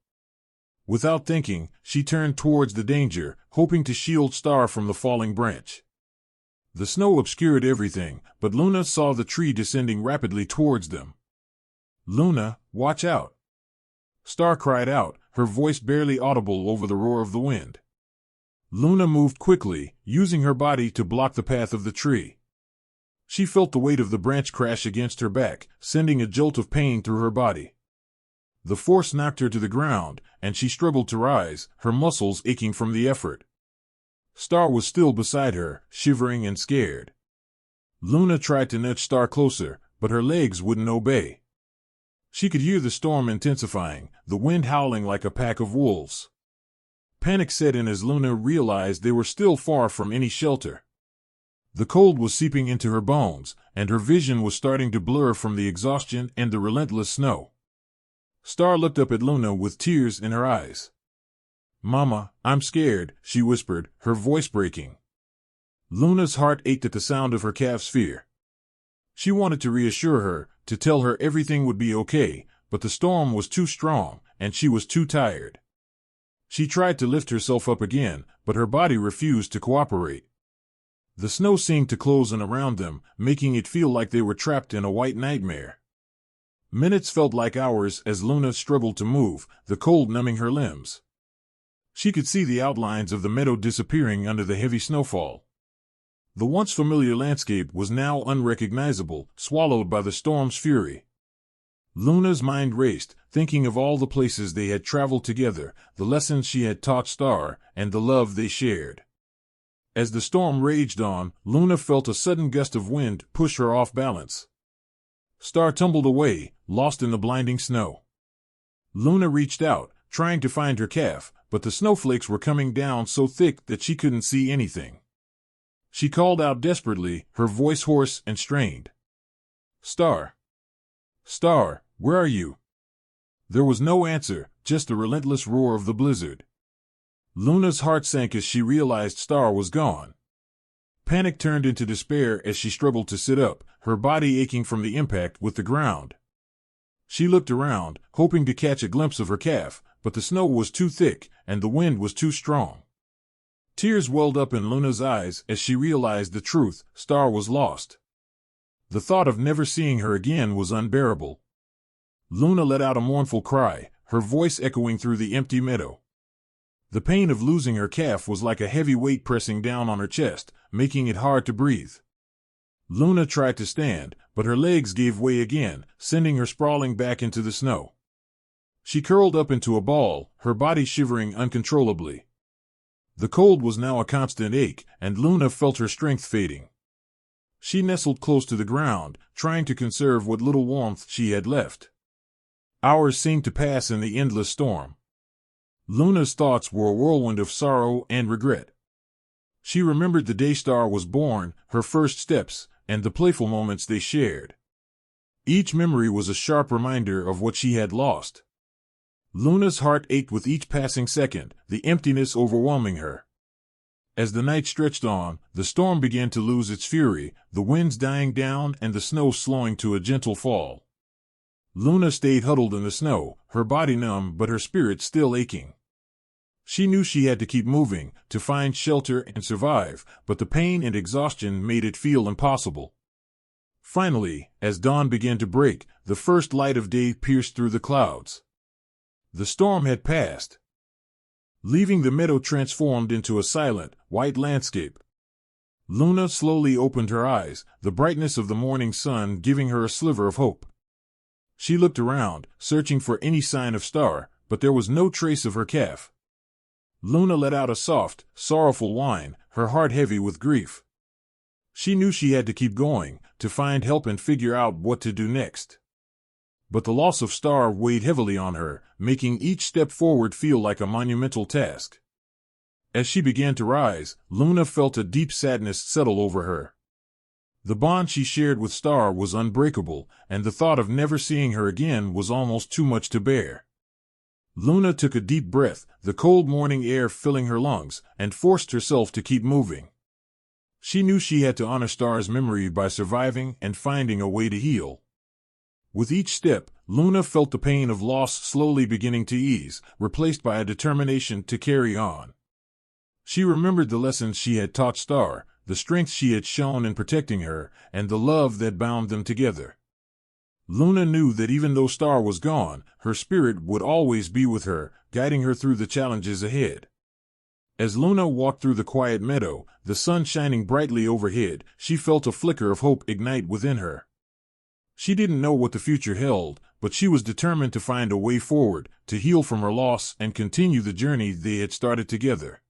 A: Without thinking, she turned towards the danger, hoping to shield Star from the falling branch. The snow obscured everything, but Luna saw the tree descending rapidly towards them. "Luna, watch out!" Star cried out, her voice barely audible over the roar of the wind. Luna moved quickly, using her body to block the path of the tree. She felt the weight of the branch crash against her back, sending a jolt of pain through her body. The force knocked her to the ground, and she struggled to rise, her muscles aching from the effort. Star was still beside her, shivering and scared. Luna tried to nudge Star closer, but her legs wouldn't obey. She could hear the storm intensifying, the wind howling like a pack of wolves. Panic set in as Luna realized they were still far from any shelter. The cold was seeping into her bones, and her vision was starting to blur from the exhaustion and the relentless snow. Star looked up at Luna with tears in her eyes. "Mama, I'm scared," she whispered, her voice breaking. Luna's heart ached at the sound of her calf's fear. She wanted to reassure her, to tell her everything would be okay, but the storm was too strong, and she was too tired. She tried to lift herself up again, but her body refused to cooperate. The snow seemed to close in around them, making it feel like they were trapped in a white nightmare. Minutes felt like hours as Luna struggled to move, the cold numbing her limbs. She could see the outlines of the meadow disappearing under the heavy snowfall. The once familiar landscape was now unrecognizable, swallowed by the storm's fury. Luna's mind raced, thinking of all the places they had traveled together, the lessons she had taught Star, and the love they shared. As the storm raged on, Luna felt a sudden gust of wind push her off balance. Star tumbled away, lost in the blinding snow. Luna reached out, trying to find her calf, but the snowflakes were coming down so thick that she couldn't see anything. She called out desperately, her voice hoarse and strained. "Star! Star, where are you?" There was no answer, just the relentless roar of the blizzard. Luna's heart sank as she realized Star was gone. Panic turned into despair as she struggled to sit up, her body aching from the impact with the ground. She looked around, hoping to catch a glimpse of her calf, but the snow was too thick, and the wind was too strong. Tears welled up in Luna's eyes as she realized the truth: Star was lost. The thought of never seeing her again was unbearable. Luna let out a mournful cry, her voice echoing through the empty meadow. The pain of losing her calf was like a heavy weight pressing down on her chest, making it hard to breathe. Luna tried to stand, but her legs gave way again, sending her sprawling back into the snow. She curled up into a ball, her body shivering uncontrollably. The cold was now a constant ache, and Luna felt her strength fading. She nestled close to the ground, trying to conserve what little warmth she had left. Hours seemed to pass in the endless storm. Luna's thoughts were a whirlwind of sorrow and regret. She remembered the day Star was born, her first steps, and the playful moments they shared. Each memory was a sharp reminder of what she had lost. Luna's heart ached with each passing second, the emptiness overwhelming her. As the night stretched on, the storm began to lose its fury, the winds dying down and the snow slowing to a gentle fall. Luna stayed huddled in the snow, her body numb but her spirit still aching. She knew she had to keep moving, to find shelter and survive, but the pain and exhaustion made it feel impossible. Finally, as dawn began to break, the first light of day pierced through the clouds. The storm had passed, leaving the meadow transformed into a silent, white landscape. Luna slowly opened her eyes, the brightness of the morning sun giving her a sliver of hope. She looked around, searching for any sign of Star, but there was no trace of her calf. Luna let out a soft, sorrowful whine, her heart heavy with grief. She knew she had to keep going, to find help and figure out what to do next. But the loss of Star weighed heavily on her, making each step forward feel like a monumental task. As she began to rise, Luna felt a deep sadness settle over her. The bond she shared with Star was unbreakable, and the thought of never seeing her again was almost too much to bear. Luna took a deep breath, the cold morning air filling her lungs, and forced herself to keep moving. She knew she had to honor Star's memory by surviving and finding a way to heal. With each step, Luna felt the pain of loss slowly beginning to ease, replaced by a determination to carry on. She remembered the lessons she had taught Star, the strength she had shown in protecting her, and the love that bound them together. Luna knew that even though Star was gone, her spirit would always be with her, guiding her through the challenges ahead. As Luna walked through the quiet meadow, the sun shining brightly overhead, she felt a flicker of hope ignite within her. She didn't know what the future held, but she was determined to find a way forward, to heal from her loss and continue the journey they had started together.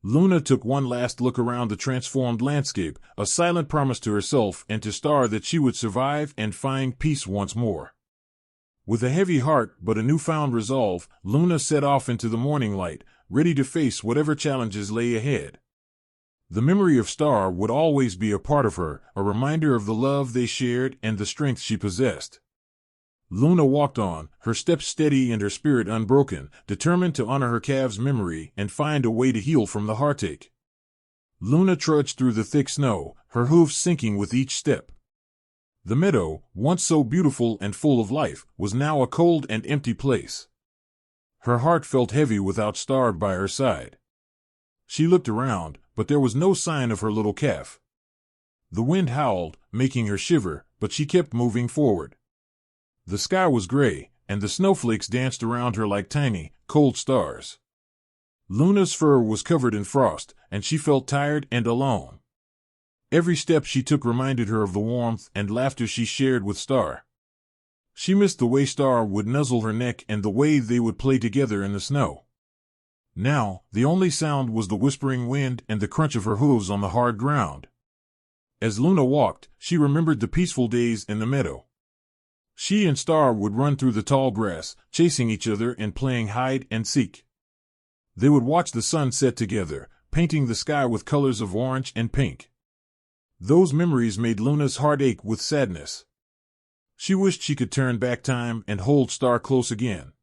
A: Luna took one last look around the transformed landscape, a silent promise to herself and to Star that she would survive and find peace once more. With a heavy heart but a newfound resolve, Luna set off into the morning light, ready to face whatever challenges lay ahead. The memory of Star would always be a part of her, a reminder of the love they shared and the strength she possessed. Luna walked on, her steps steady and her spirit unbroken, determined to honor her calf's memory and find a way to heal from the heartache. Luna trudged through the thick snow, her hooves sinking with each step. The meadow, once so beautiful and full of life, was now a cold and empty place. Her heart felt heavy without Star by her side. She looked around, but there was no sign of her little calf. The wind howled, making her shiver, but she kept moving forward. The sky was gray, and the snowflakes danced around her like tiny, cold stars. Luna's fur was covered in frost, and she felt tired and alone. Every step she took reminded her of the warmth and laughter she shared with Star. She missed the way Star would nuzzle her neck and the way they would play together in the snow. Now, the only sound was the whispering wind and the crunch of her hooves on the hard ground. As Luna walked, she remembered the peaceful days in the meadow. She and Star would run through the tall grass, chasing each other and playing hide and seek. They would watch the sun set together, painting the sky with colors of orange and pink. Those memories made Luna's heart ache with sadness. She wished she could turn back time and hold Star close again.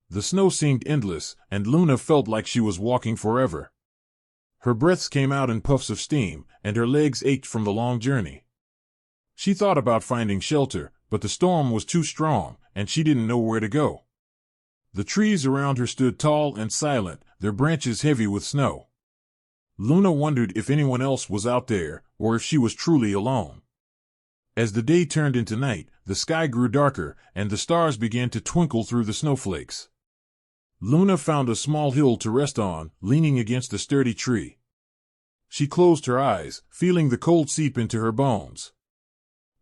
A: The snow seemed endless, and Luna felt like she was walking forever. Her breaths came out in puffs of steam, and her legs ached from the long journey. She thought about finding shelter, but the storm was too strong, and she didn't know where to go. The trees around her stood tall and silent, their branches heavy with snow. Luna wondered if anyone else was out there, or if she was truly alone. As the day turned into night, the sky grew darker, and the stars began to twinkle through the snowflakes. Luna found a small hill to rest on, leaning against a sturdy tree. She closed her eyes, feeling the cold seep into her bones.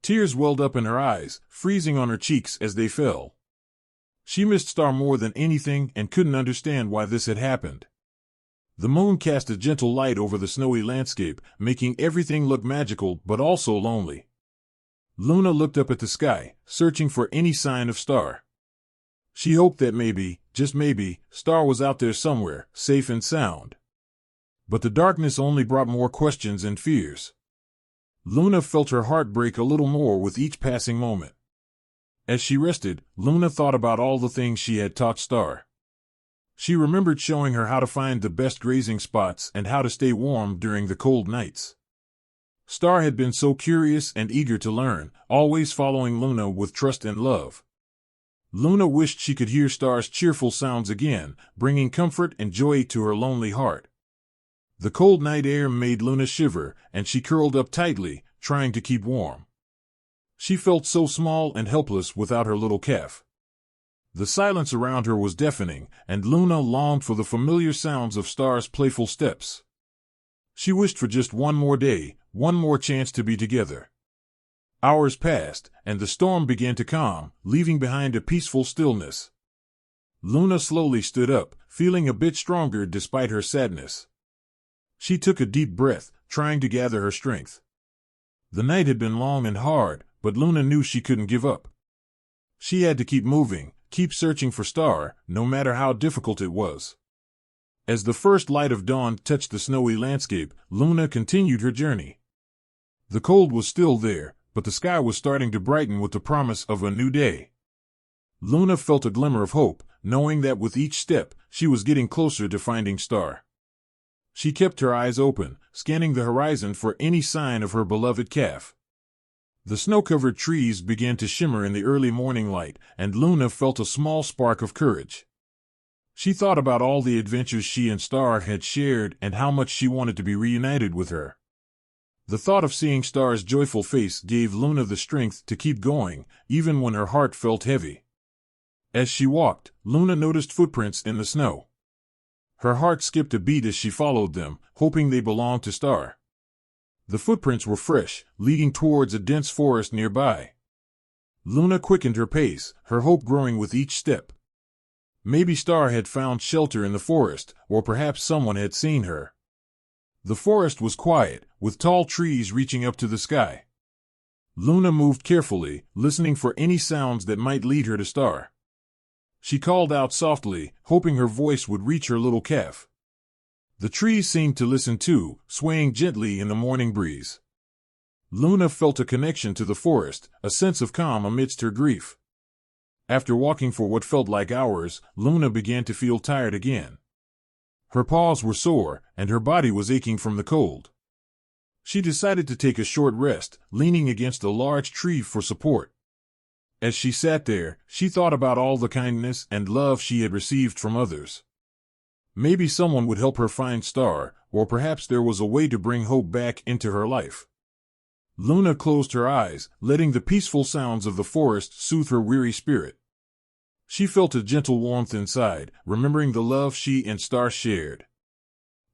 A: Tears welled up in her eyes, freezing on her cheeks as they fell. She missed Star more than anything and couldn't understand why this had happened. The moon cast a gentle light over the snowy landscape, making everything look magical but also lonely. Luna looked up at the sky, searching for any sign of Star. She hoped that maybe, just maybe, Star was out there somewhere, safe and sound. But the darkness only brought more questions and fears. Luna felt her heart break a little more with each passing moment. As she rested, Luna thought about all the things she had taught Star. She remembered showing her how to find the best grazing spots and how to stay warm during the cold nights. Star had been so curious and eager to learn, always following Luna with trust and love. Luna wished she could hear Star's cheerful sounds again, bringing comfort and joy to her lonely heart. The cold night air made Luna shiver, and she curled up tightly, trying to keep warm. She felt so small and helpless without her little calf. The silence around her was deafening, and Luna longed for the familiar sounds of Star's playful steps. She wished for just one more day, one more chance to be together. Hours passed, and the storm began to calm, leaving behind a peaceful stillness. Luna slowly stood up, feeling a bit stronger despite her sadness. She took a deep breath, trying to gather her strength. The night had been long and hard, but Luna knew she couldn't give up. She had to keep moving, keep searching for Star, no matter how difficult it was. As the first light of dawn touched the snowy landscape, Luna continued her journey. The cold was still there, but the sky was starting to brighten with the promise of a new day. Luna felt a glimmer of hope, knowing that with each step, she was getting closer to finding Star. She kept her eyes open, scanning the horizon for any sign of her beloved calf. The snow-covered trees began to shimmer in the early morning light, and Luna felt a small spark of courage. She thought about all the adventures she and Star had shared and how much she wanted to be reunited with her. The thought of seeing Star's joyful face gave Luna the strength to keep going, even when her heart felt heavy. As she walked, Luna noticed footprints in the snow. Her heart skipped a beat as she followed them, hoping they belonged to Star. The footprints were fresh, leading towards a dense forest nearby. Luna quickened her pace, her hope growing with each step. Maybe Star had found shelter in the forest, or perhaps someone had seen her. The forest was quiet, with tall trees reaching up to the sky. Luna moved carefully, listening for any sounds that might lead her to Star. She called out softly, hoping her voice would reach her little calf. The trees seemed to listen too, swaying gently in the morning breeze. Luna felt a connection to the forest, a sense of calm amidst her grief. After walking for what felt like hours, Luna began to feel tired again. Her paws were sore, and her body was aching from the cold. She decided to take a short rest, leaning against a large tree for support. As she sat there, she thought about all the kindness and love she had received from others. Maybe someone would help her find Star, or perhaps there was a way to bring hope back into her life. Luna closed her eyes, letting the peaceful sounds of the forest soothe her weary spirit. She felt a gentle warmth inside, remembering the love she and Star shared.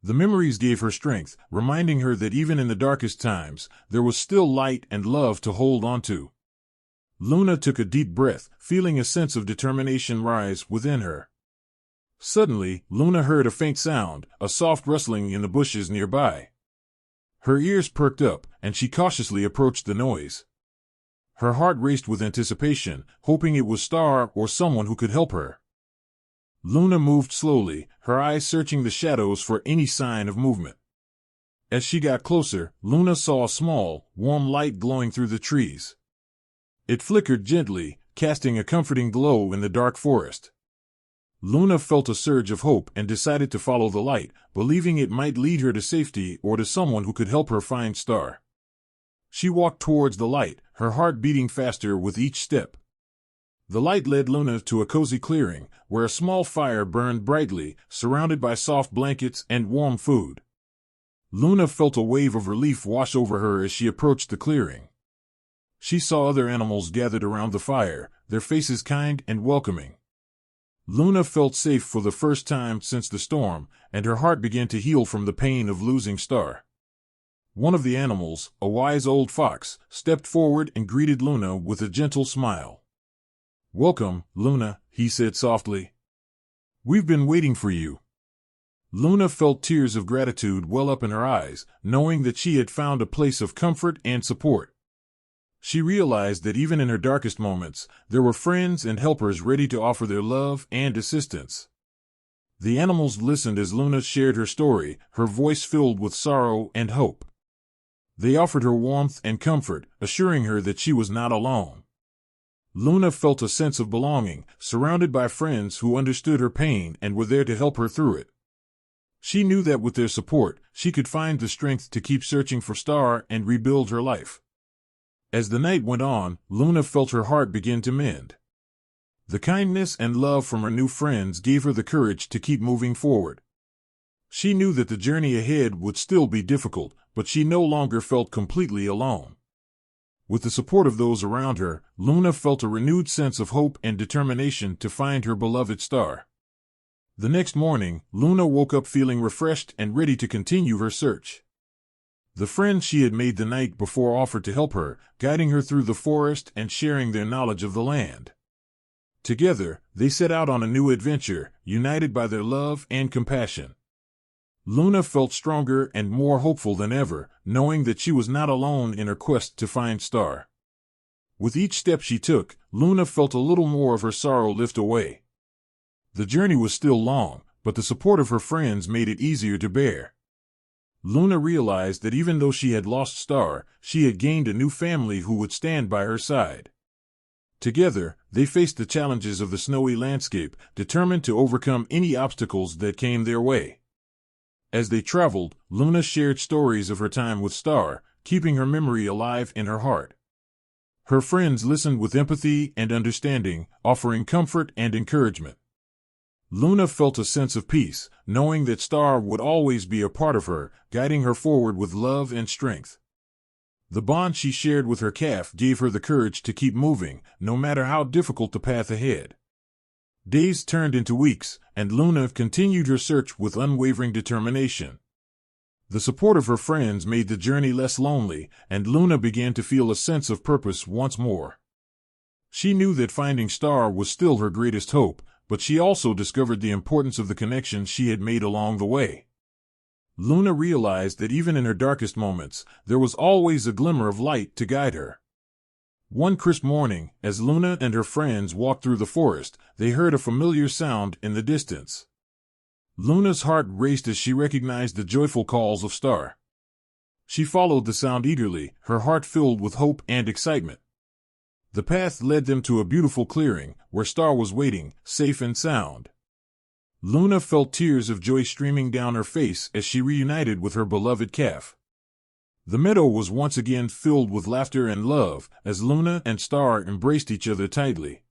A: The memories gave her strength, reminding her that even in the darkest times, there was still light and love to hold on to. Luna took a deep breath, feeling a sense of determination rise within her. Suddenly, Luna heard a faint sound, a soft rustling in the bushes nearby. Her ears perked up, and she cautiously approached the noise. Her heart raced with anticipation, hoping it was Star or someone who could help her. Luna moved slowly, her eyes searching the shadows for any sign of movement. As she got closer, Luna saw a small, warm light glowing through the trees. It flickered gently, casting a comforting glow in the dark forest. Luna felt a surge of hope and decided to follow the light, believing it might lead her to safety or to someone who could help her find Star. She walked towards the light, her heart beating faster with each step. The light led Luna to a cozy clearing, where a small fire burned brightly, surrounded by soft blankets and warm food. Luna felt a wave of relief wash over her as she approached the clearing. She saw other animals gathered around the fire, their faces kind and welcoming. Luna felt safe for the first time since the storm, and her heart began to heal from the pain of losing Star. One of the animals, a wise old fox, stepped forward and greeted Luna with a gentle smile. "Welcome, Luna," he said softly. "We've been waiting for you." Luna felt tears of gratitude well up in her eyes, knowing that she had found a place of comfort and support. She realized that even in her darkest moments, there were friends and helpers ready to offer their love and assistance. The animals listened as Luna shared her story, her voice filled with sorrow and hope. They offered her warmth and comfort, assuring her that she was not alone. Luna felt a sense of belonging, surrounded by friends who understood her pain and were there to help her through it. She knew that with their support, she could find the strength to keep searching for Star and rebuild her life. As the night went on, Luna felt her heart begin to mend. The kindness and love from her new friends gave her the courage to keep moving forward. She knew that the journey ahead would still be difficult, but she no longer felt completely alone. With the support of those around her, Luna felt a renewed sense of hope and determination to find her beloved Star. The next morning, Luna woke up feeling refreshed and ready to continue her search. The friends she had made the night before offered to help her, guiding her through the forest and sharing their knowledge of the land. Together, they set out on a new adventure, united by their love and compassion. Luna felt stronger and more hopeful than ever, knowing that she was not alone in her quest to find Star. With each step she took, Luna felt a little more of her sorrow lift away. The journey was still long, but the support of her friends made it easier to bear. Luna realized that even though she had lost Star, she had gained a new family who would stand by her side. Together, they faced the challenges of the snowy landscape, determined to overcome any obstacles that came their way. As they traveled, Luna shared stories of her time with Star, keeping her memory alive in her heart. Her friends listened with empathy and understanding, offering comfort and encouragement. Luna felt a sense of peace, knowing that Star would always be a part of her, guiding her forward with love and strength. The bond she shared with her calf gave her the courage to keep moving, no matter how difficult the path ahead. Days turned into weeks, and Luna continued her search with unwavering determination. The support of her friends made the journey less lonely, and Luna began to feel a sense of purpose once more. She knew that finding Star was still her greatest hope, but she also discovered the importance of the connections she had made along the way. Luna realized that even in her darkest moments, there was always a glimmer of light to guide her. One crisp morning, as Luna and her friends walked through the forest, they heard a familiar sound in the distance. Luna's heart raced as she recognized the joyful calls of Star. She followed the sound eagerly, her heart filled with hope and excitement. The path led them to a beautiful clearing, where Star was waiting, safe and sound. Luna felt tears of joy streaming down her face as she reunited with her beloved calf. The meadow was once again filled with laughter and love, as Luna and Star embraced each other tightly.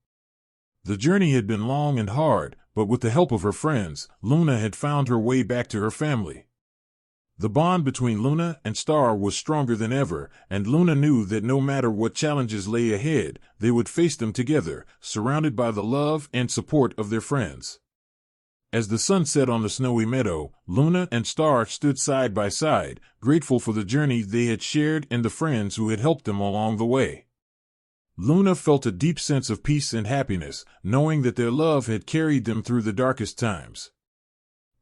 A: The journey had been long and hard, but with the help of her friends, Luna had found her way back to her family. The bond between Luna and Star was stronger than ever, and Luna knew that no matter what challenges lay ahead, they would face them together, surrounded by the love and support of their friends. As the sun set on the snowy meadow, Luna and Star stood side by side, grateful for the journey they had shared and the friends who had helped them along the way. Luna felt a deep sense of peace and happiness, knowing that their love had carried them through the darkest times.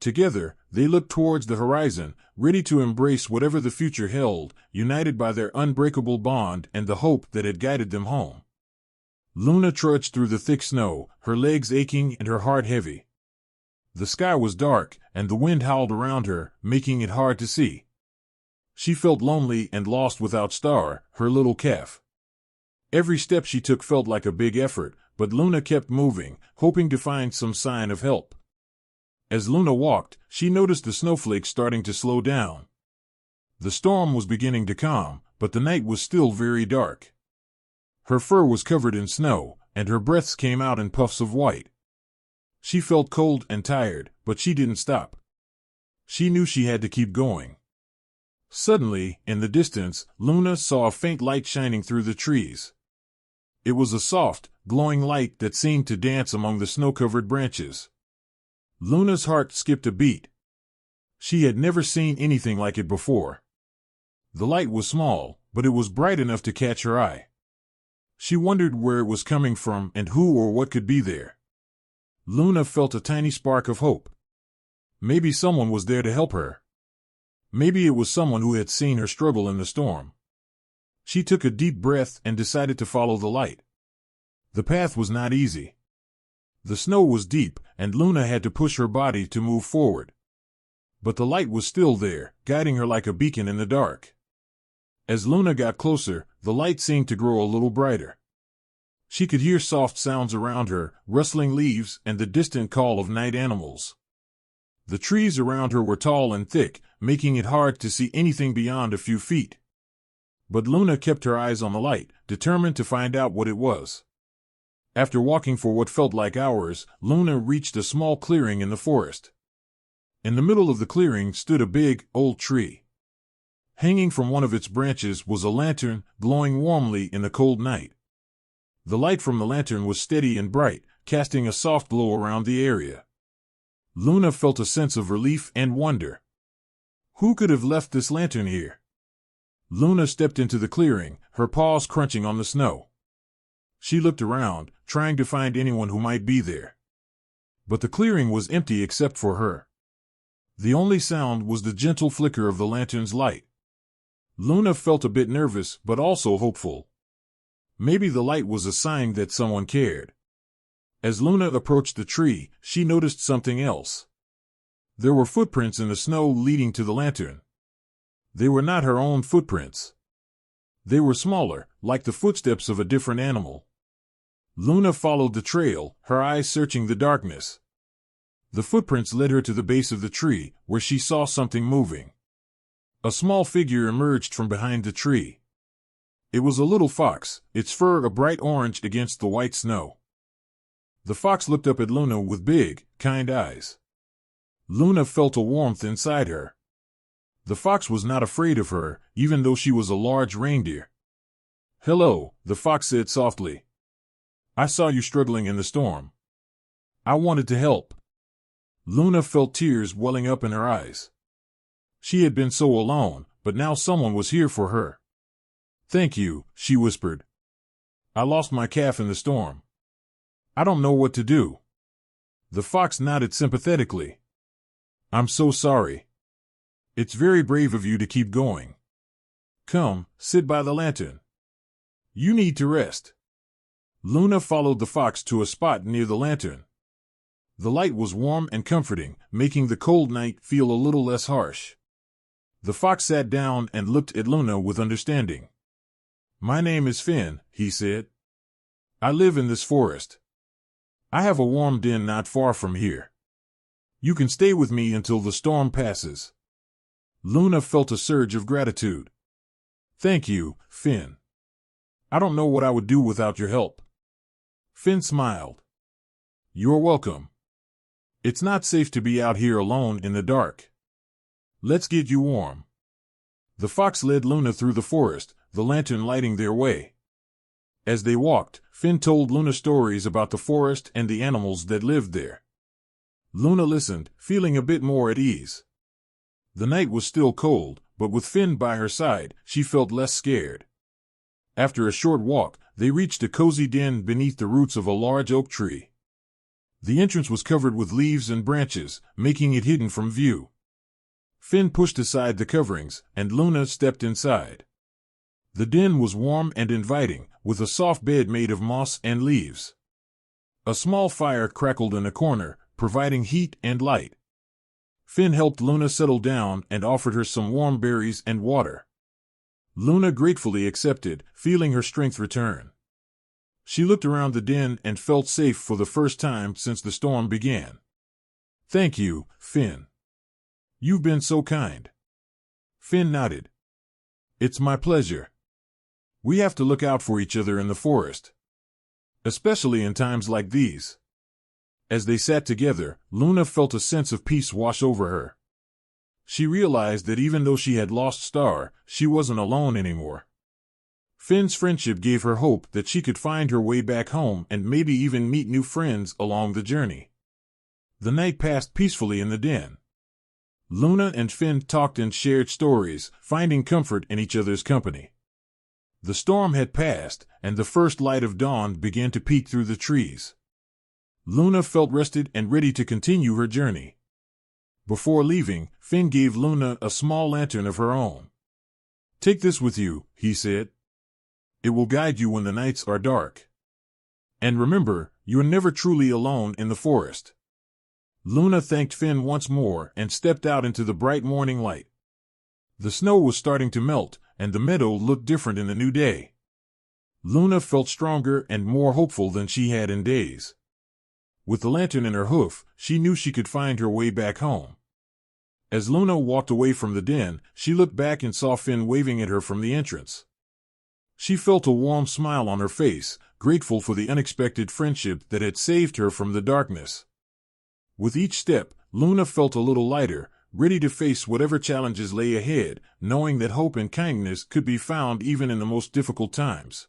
A: Together, they looked towards the horizon, ready to embrace whatever the future held, united by their unbreakable bond and the hope that had guided them home. Luna trudged through the thick snow, her legs aching and her heart heavy. The sky was dark, and the wind howled around her, making it hard to see. She felt lonely and lost without Star, her little calf. Every step she took felt like a big effort, but Luna kept moving, hoping to find some sign of help. As Luna walked, she noticed the snowflakes starting to slow down. The storm was beginning to calm, but the night was still very dark. Her fur was covered in snow, and her breaths came out in puffs of white. She felt cold and tired, but she didn't stop. She knew she had to keep going. Suddenly, in the distance, Luna saw a faint light shining through the trees. It was a soft, glowing light that seemed to dance among the snow-covered branches. Luna's heart skipped a beat. She had never seen anything like it before. The light was small, but it was bright enough to catch her eye. She wondered where it was coming from and who or what could be there. Luna felt a tiny spark of hope. Maybe someone was there to help her. Maybe it was someone who had seen her struggle in the storm. She took a deep breath and decided to follow the light. The path was not easy. The snow was deep, and Luna had to push her body to move forward. But the light was still there, guiding her like a beacon in the dark. As Luna got closer, the light seemed to grow a little brighter. She could hear soft sounds around her, rustling leaves and the distant call of night animals. The trees around her were tall and thick, making it hard to see anything beyond a few feet. But Luna kept her eyes on the light, determined to find out what it was. After walking for what felt like hours, Luna reached a small clearing in the forest. In the middle of the clearing stood a big, old tree. Hanging from one of its branches was a lantern, glowing warmly in the cold night. The light from the lantern was steady and bright, casting a soft glow around the area. Luna felt a sense of relief and wonder. Who could have left this lantern here? Luna stepped into the clearing, her paws crunching on the snow. She looked around, trying to find anyone who might be there. But the clearing was empty except for her. The only sound was the gentle flicker of the lantern's light. Luna felt a bit nervous, but also hopeful. Maybe the light was a sign that someone cared. As Luna approached the tree, she noticed something else. There were footprints in the snow leading to the lantern. They were not her own footprints. They were smaller, like the footsteps of a different animal. Luna followed the trail, her eyes searching the darkness. The footprints led her to the base of the tree, where she saw something moving. A small figure emerged from behind the tree. It was a little fox, its fur a bright orange against the white snow. The fox looked up at Luna with big, kind eyes. Luna felt a warmth inside her. The fox was not afraid of her, even though she was a large reindeer. "Hello," the fox said softly. "I saw you struggling in the storm. I wanted to help." Luna felt tears welling up in her eyes. She had been so alone, but now someone was here for her. "Thank you," she whispered. "I lost my calf in the storm. I don't know what to do." The fox nodded sympathetically. "I'm so sorry. It's very brave of you to keep going. Come, sit by the lantern. You need to rest." Luna followed the fox to a spot near the lantern. The light was warm and comforting, making the cold night feel a little less harsh. The fox sat down and looked at Luna with understanding. "My name is Finn," he said. "I live in this forest. I have a warm den not far from here. You can stay with me until the storm passes." Luna felt a surge of gratitude. "Thank you, Finn. I don't know what I would do without your help." Finn smiled. "You're welcome. It's not safe to be out here alone in the dark. Let's get you warm." The fox led Luna through the forest, the lantern lighting their way. As they walked, Finn told Luna stories about the forest and the animals that lived there. Luna listened, feeling a bit more at ease. The night was still cold, but with Finn by her side, she felt less scared. After a short walk, they reached a cozy den beneath the roots of a large oak tree. The entrance was covered with leaves and branches, making it hidden from view. Finn pushed aside the coverings, and Luna stepped inside. The den was warm and inviting, with a soft bed made of moss and leaves. A small fire crackled in a corner, providing heat and light. Finn helped Luna settle down and offered her some warm berries and water. Luna gratefully accepted, feeling her strength return. She looked around the den and felt safe for the first time since the storm began. "Thank you, Finn. You've been so kind." Finn nodded. "It's my pleasure. We have to look out for each other in the forest, especially in times like these." As they sat together, Luna felt a sense of peace wash over her. She realized that even though she had lost Star, she wasn't alone anymore. Finn's friendship gave her hope that she could find her way back home and maybe even meet new friends along the journey. The night passed peacefully in the den. Luna and Finn talked and shared stories, finding comfort in each other's company. The storm had passed, and the first light of dawn began to peek through the trees. Luna felt rested and ready to continue her journey. Before leaving, Finn gave Luna a small lantern of her own. "Take this with you," he said. "It will guide you when the nights are dark. And remember, you are never truly alone in the forest." Luna thanked Finn once more and stepped out into the bright morning light. The snow was starting to melt, and the meadow looked different in the new day. Luna felt stronger and more hopeful than she had in days. With the lantern in her hoof, she knew she could find her way back home. As Luna walked away from the den, she looked back and saw Finn waving at her from the entrance. She felt a warm smile on her face, grateful for the unexpected friendship that had saved her from the darkness. With each step, Luna felt a little lighter, ready to face whatever challenges lay ahead, knowing that hope and kindness could be found even in the most difficult times.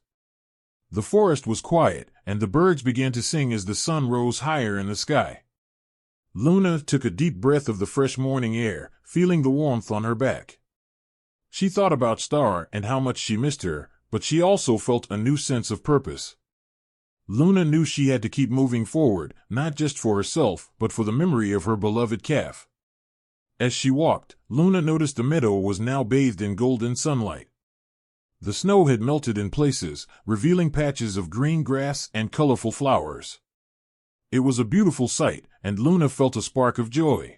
A: The forest was quiet, and the birds began to sing as the sun rose higher in the sky. Luna took a deep breath of the fresh morning air, feeling the warmth on her back. She thought about Star and how much she missed her, but she also felt a new sense of purpose. Luna knew she had to keep moving forward, not just for herself, but for the memory of her beloved calf. As she walked, Luna noticed the meadow was now bathed in golden sunlight. The snow had melted in places, revealing patches of green grass and colorful flowers. It was a beautiful sight, and Luna felt a spark of joy.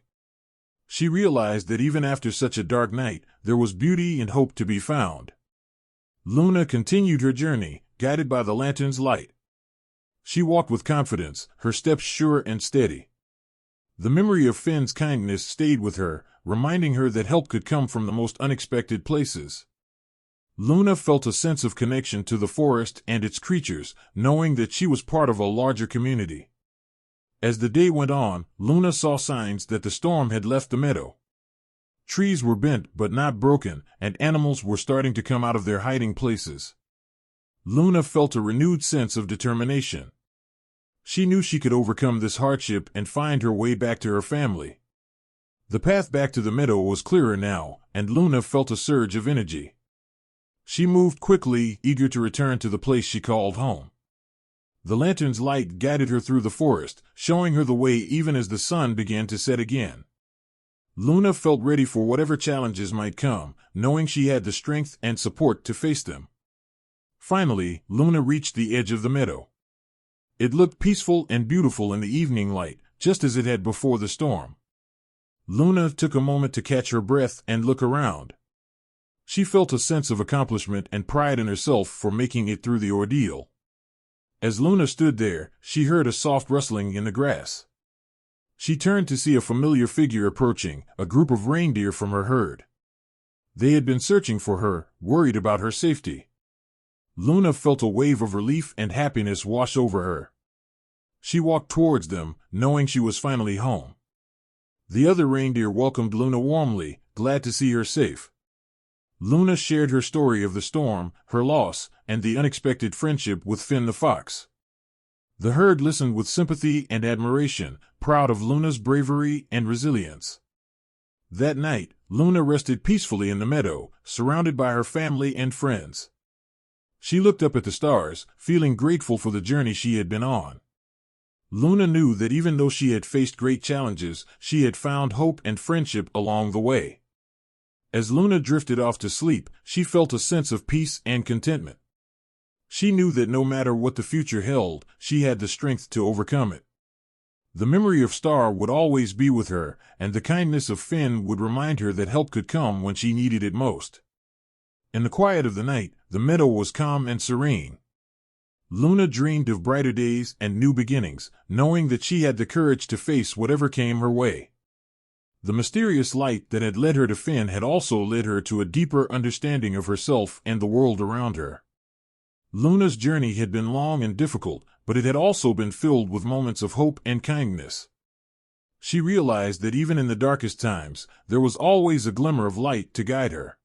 A: She realized that even after such a dark night, there was beauty and hope to be found. Luna continued her journey, guided by the lantern's light. She walked with confidence, her steps sure and steady. The memory of Finn's kindness stayed with her, reminding her that help could come from the most unexpected places. Luna felt a sense of connection to the forest and its creatures, knowing that she was part of a larger community. As the day went on, Luna saw signs that the storm had left the meadow. Trees were bent but not broken, and animals were starting to come out of their hiding places. Luna felt a renewed sense of determination. She knew she could overcome this hardship and find her way back to her family. The path back to the meadow was clearer now, and Luna felt a surge of energy. She moved quickly, eager to return to the place she called home. The lantern's light guided her through the forest, showing her the way even as the sun began to set again. Luna felt ready for whatever challenges might come, knowing she had the strength and support to face them. Finally, Luna reached the edge of the meadow. It looked peaceful and beautiful in the evening light, just as it had before the storm. Luna took a moment to catch her breath and look around. She felt a sense of accomplishment and pride in herself for making it through the ordeal. As Luna stood there, she heard a soft rustling in the grass. She turned to see a familiar figure approaching, a group of reindeer from her herd. They had been searching for her, worried about her safety. Luna felt a wave of relief and happiness wash over her. She walked towards them, knowing she was finally home. The other reindeer welcomed Luna warmly, glad to see her safe. Luna shared her story of the storm, her loss, and the unexpected friendship with Finn the fox. The herd listened with sympathy and admiration, proud of Luna's bravery and resilience. That night, Luna rested peacefully in the meadow, surrounded by her family and friends. She looked up at the stars, feeling grateful for the journey she had been on. Luna knew that even though she had faced great challenges, she had found hope and friendship along the way. As Luna drifted off to sleep, she felt a sense of peace and contentment. She knew that no matter what the future held, she had the strength to overcome it. The memory of Star would always be with her, and the kindness of Finn would remind her that help could come when she needed it most. In the quiet of the night, the meadow was calm and serene. Luna dreamed of brighter days and new beginnings, knowing that she had the courage to face whatever came her way. The mysterious light that had led her to Finn had also led her to a deeper understanding of herself and the world around her. Luna's journey had been long and difficult, but it had also been filled with moments of hope and kindness. She realized that even in the darkest times, there was always a glimmer of light to guide her.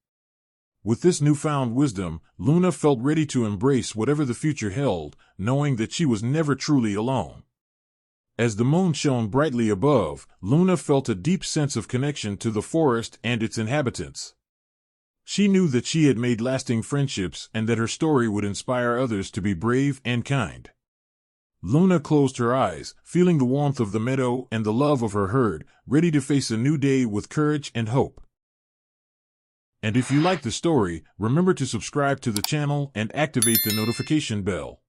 A: With this newfound wisdom, Luna felt ready to embrace whatever the future held, knowing that she was never truly alone. As the moon shone brightly above, Luna felt a deep sense of connection to the forest and its inhabitants. She knew that she had made lasting friendships and that her story would inspire others to be brave and kind. Luna closed her eyes, feeling the warmth of the meadow and the love of her herd, ready to face a new day with courage and hope. And if you like the story, remember to subscribe to the channel and activate the notification bell.